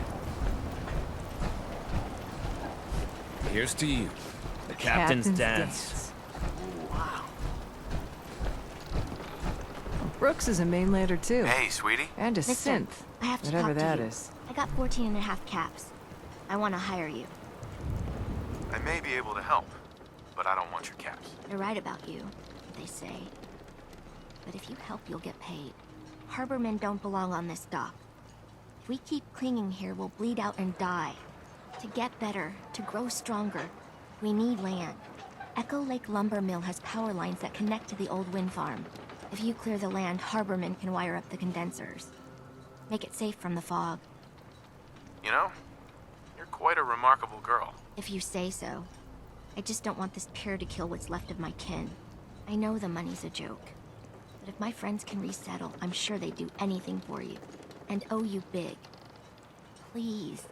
Here's to you. The captain's dance. Brooks is a mainlander too. Hey, sweetie. And a Mister, synth. I have to whatever talk to that you. is. I got 14 and a half caps. I want to hire you. I may be able to help, but I don't want your caps. They're right about you, they say. But if you help, you'll get paid. Harbormen don't belong on this dock. If we keep clinging here, we'll bleed out and die. To get better, to grow stronger, we need land. Echo Lake Lumber Mill has power lines that connect to the old wind farm. If you clear the land, Harbormen can wire up the condensers. Make it safe from the fog. You know, you're quite a remarkable girl. If you say so. I just don't want this pier to kill what's left of my kin. I know the money's a joke. But if my friends can resettle, I'm sure they'd do anything for you. And owe you big. Please,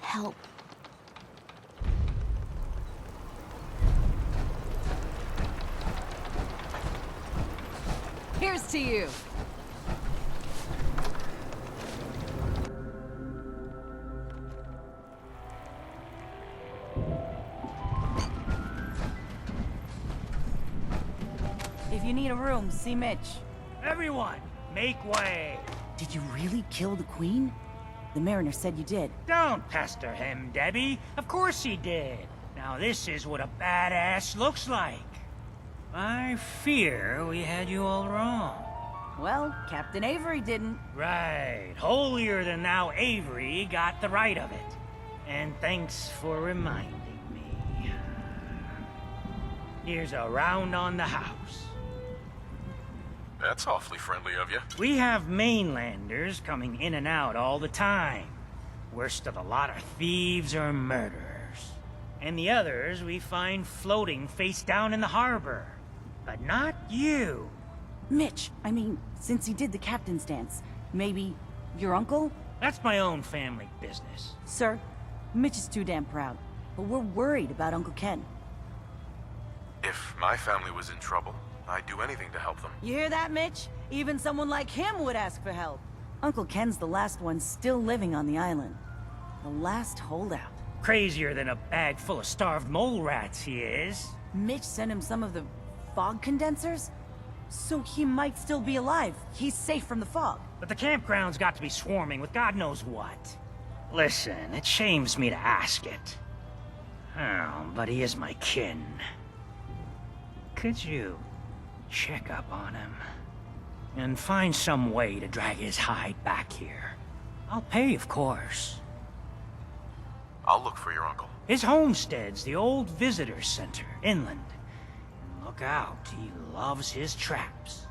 help. Here's to you. If you need a room, see Mitch. Everyone, make way. Did you really kill the Queen? The Mariner said you did. Don't pester him, Debbie. Of course he did. Now this is what a badass looks like. I fear we had you all wrong. Well, Captain Avery didn't. Right. Holier than thou Avery got the right of it. And thanks for reminding me. Here's a round on the house. That's awfully friendly of you. We have mainlanders coming in and out all the time. Worst of the lot are thieves or murderers. And the others we find floating face down in the harbor. But not you. Mitch, I mean, since he did the captain's dance, maybe your uncle? That's my own family business. Sir, Mitch is too damn proud. But we're worried about Uncle Ken. If my family was in trouble, I'd do anything to help them. You hear that, Mitch? Even someone like him would ask for help. Uncle Ken's the last one still living on the island. The last holdout. Crazier than a bag full of starved mole rats, he is. Mitch sent him some of the fog condensers? So he might still be alive. He's safe from the fog. But the campground's got to be swarming with God knows what. Listen, it shames me to ask it. Oh, but he is my kin. Could you check up on him? And find some way to drag his hide back here. I'll pay, of course. I'll look for your uncle. His homestead's the old visitor center, inland. And look out, he loves his traps.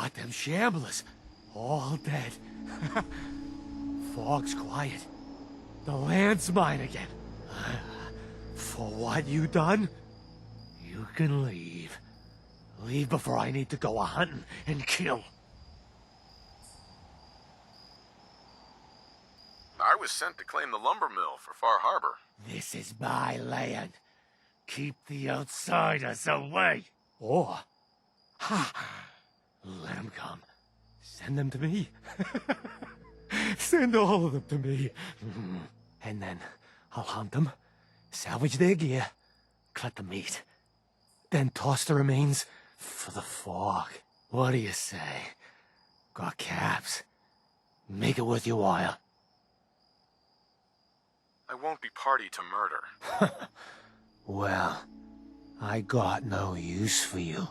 Goddamn shamblers. All dead. Fog's quiet. The land's mine again. For what you done, you can leave. Leave before I need to go a-hunting and kill. I was sent to claim the lumber mill for Far Harbor. This is my land. Keep the outsiders away. Or, let them come. Send them to me. Send all of them to me. And then I'll hunt them, salvage their gear, cut the meat, then toss the remains for the fog. What do you say? Got caps. Make it worth your while. I won't be party to murder. Well, I got no use for you.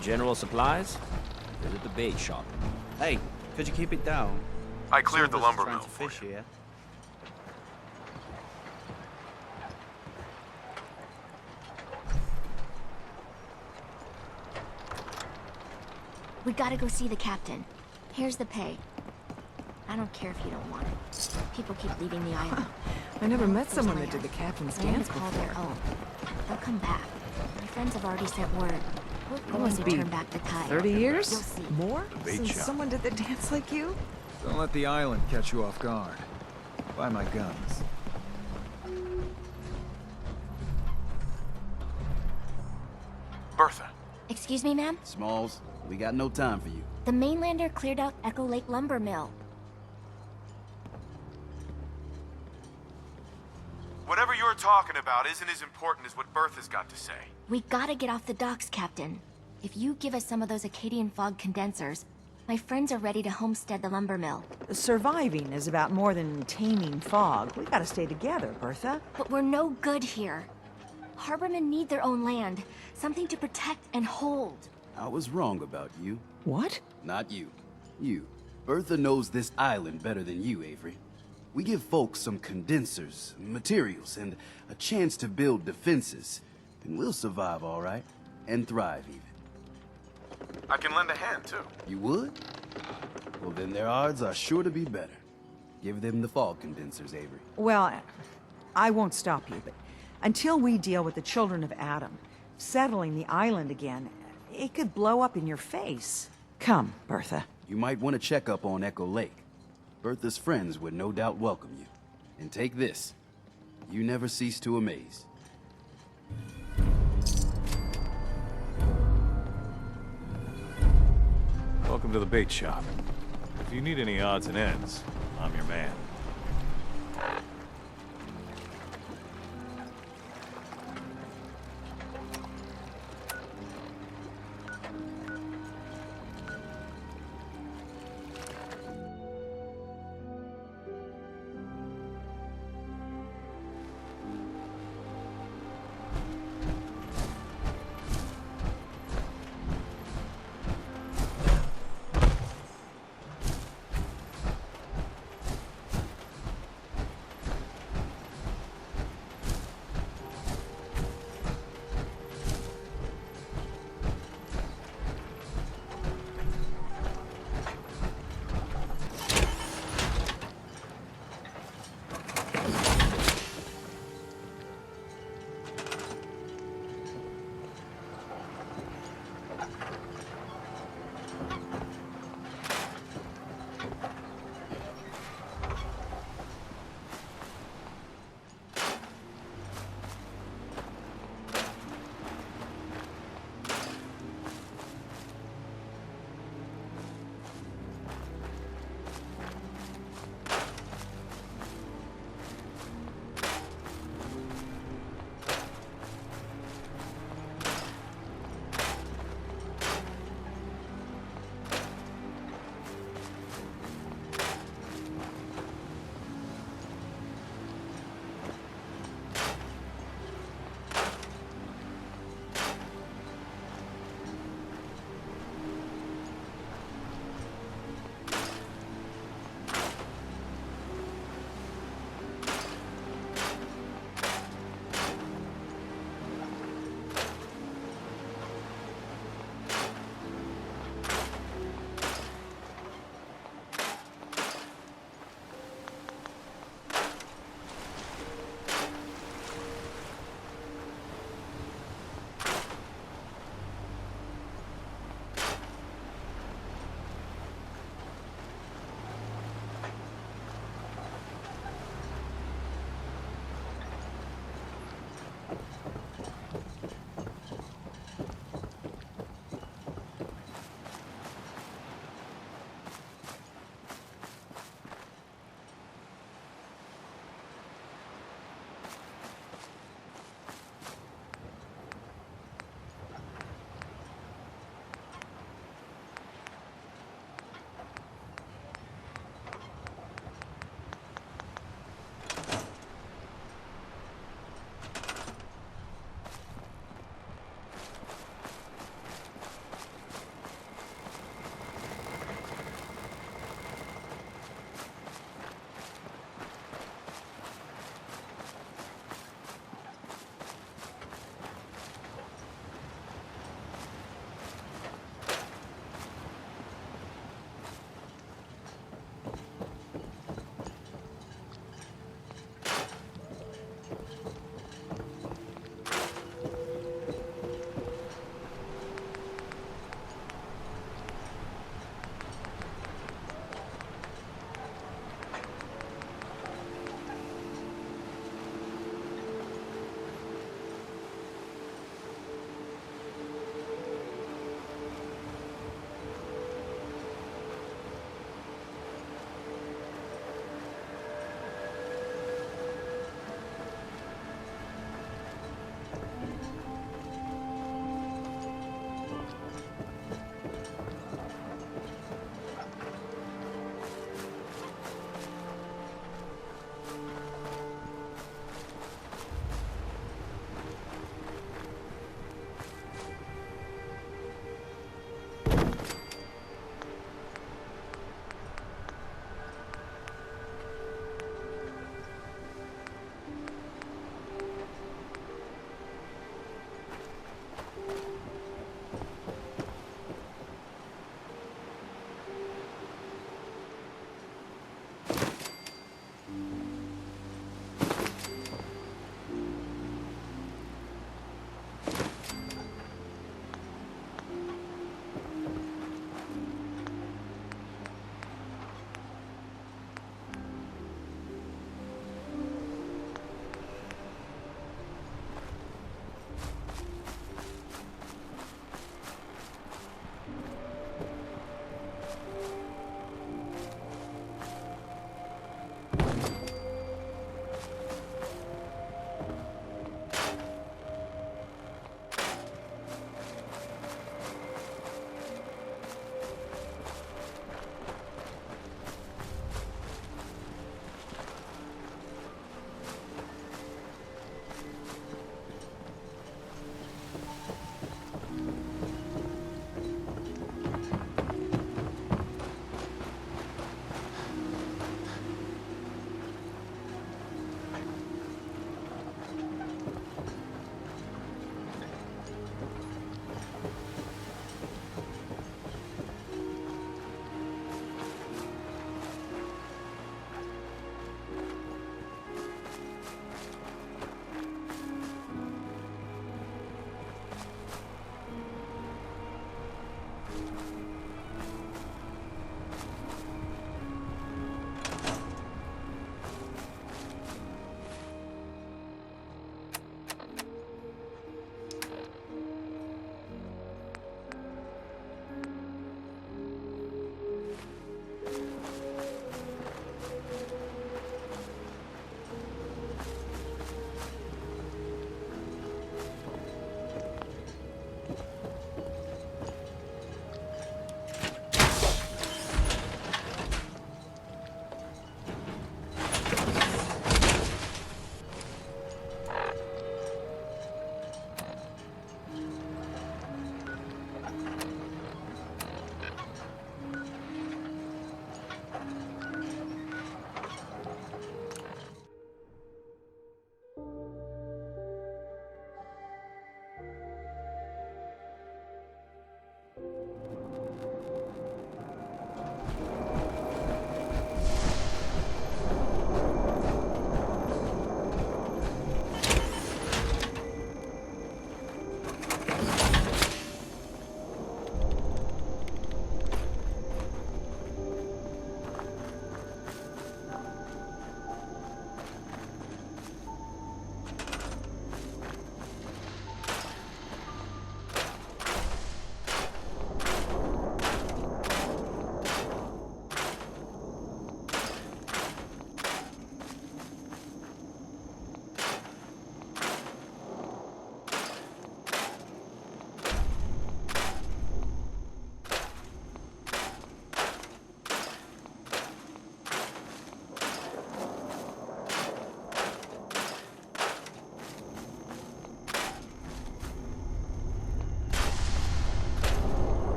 General supplies? Visit the bait shop. Hey, could you keep it down? I cleared the Some of us lumber are trying mill to for fish you. here. We gotta go see the captain. Here's the pay. I don't care if you don't want it. People keep leaving the island. I never met There's someone that land. did the captain's Land dance to call before. their own. They'll come back. My friends have already sent word. We're It going must to be turn back the tide. 30 years? You'll see. More? bait Since shop. someone did the dance like you? Don't let the island catch you off guard. Buy my guns. Bertha. Excuse me, ma'am? Smalls, we got no time for you. The mainlander cleared out Echo Lake Lumber Mill. Whatever you're talking about isn't as important as what Bertha's got to say. We gotta get off the docks, Captain. If you give us some of those Acadian fog condensers, my friends are ready to homestead the lumber mill. Surviving is about more than taming fog. We gotta stay together, Bertha. But we're no good here. Harbormen need their own land, something to protect and hold. I was wrong about you. What? Not you. You. Bertha knows this island better than you, Avery. We give folks some condensers, materials, and a chance to build defenses. And we'll survive all right. And thrive, even. I can lend a hand, too. You would? Well, then their odds are sure to be better. Give them the fog condensers, Avery. Well, I won't stop you, but until we deal with the children of Adam, settling the island again, it could blow up in your face. Come, Bertha. You might want to check up on Echo Lake. Bertha's friends would no doubt welcome you. And take this. You never cease to amaze. Welcome to the bait shop. If you need any odds and ends, I'm your man.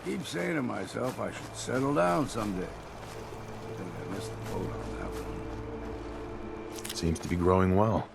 Keep saying to myself I should settle down someday. I think I missed the boat on that one. Seems to be growing well.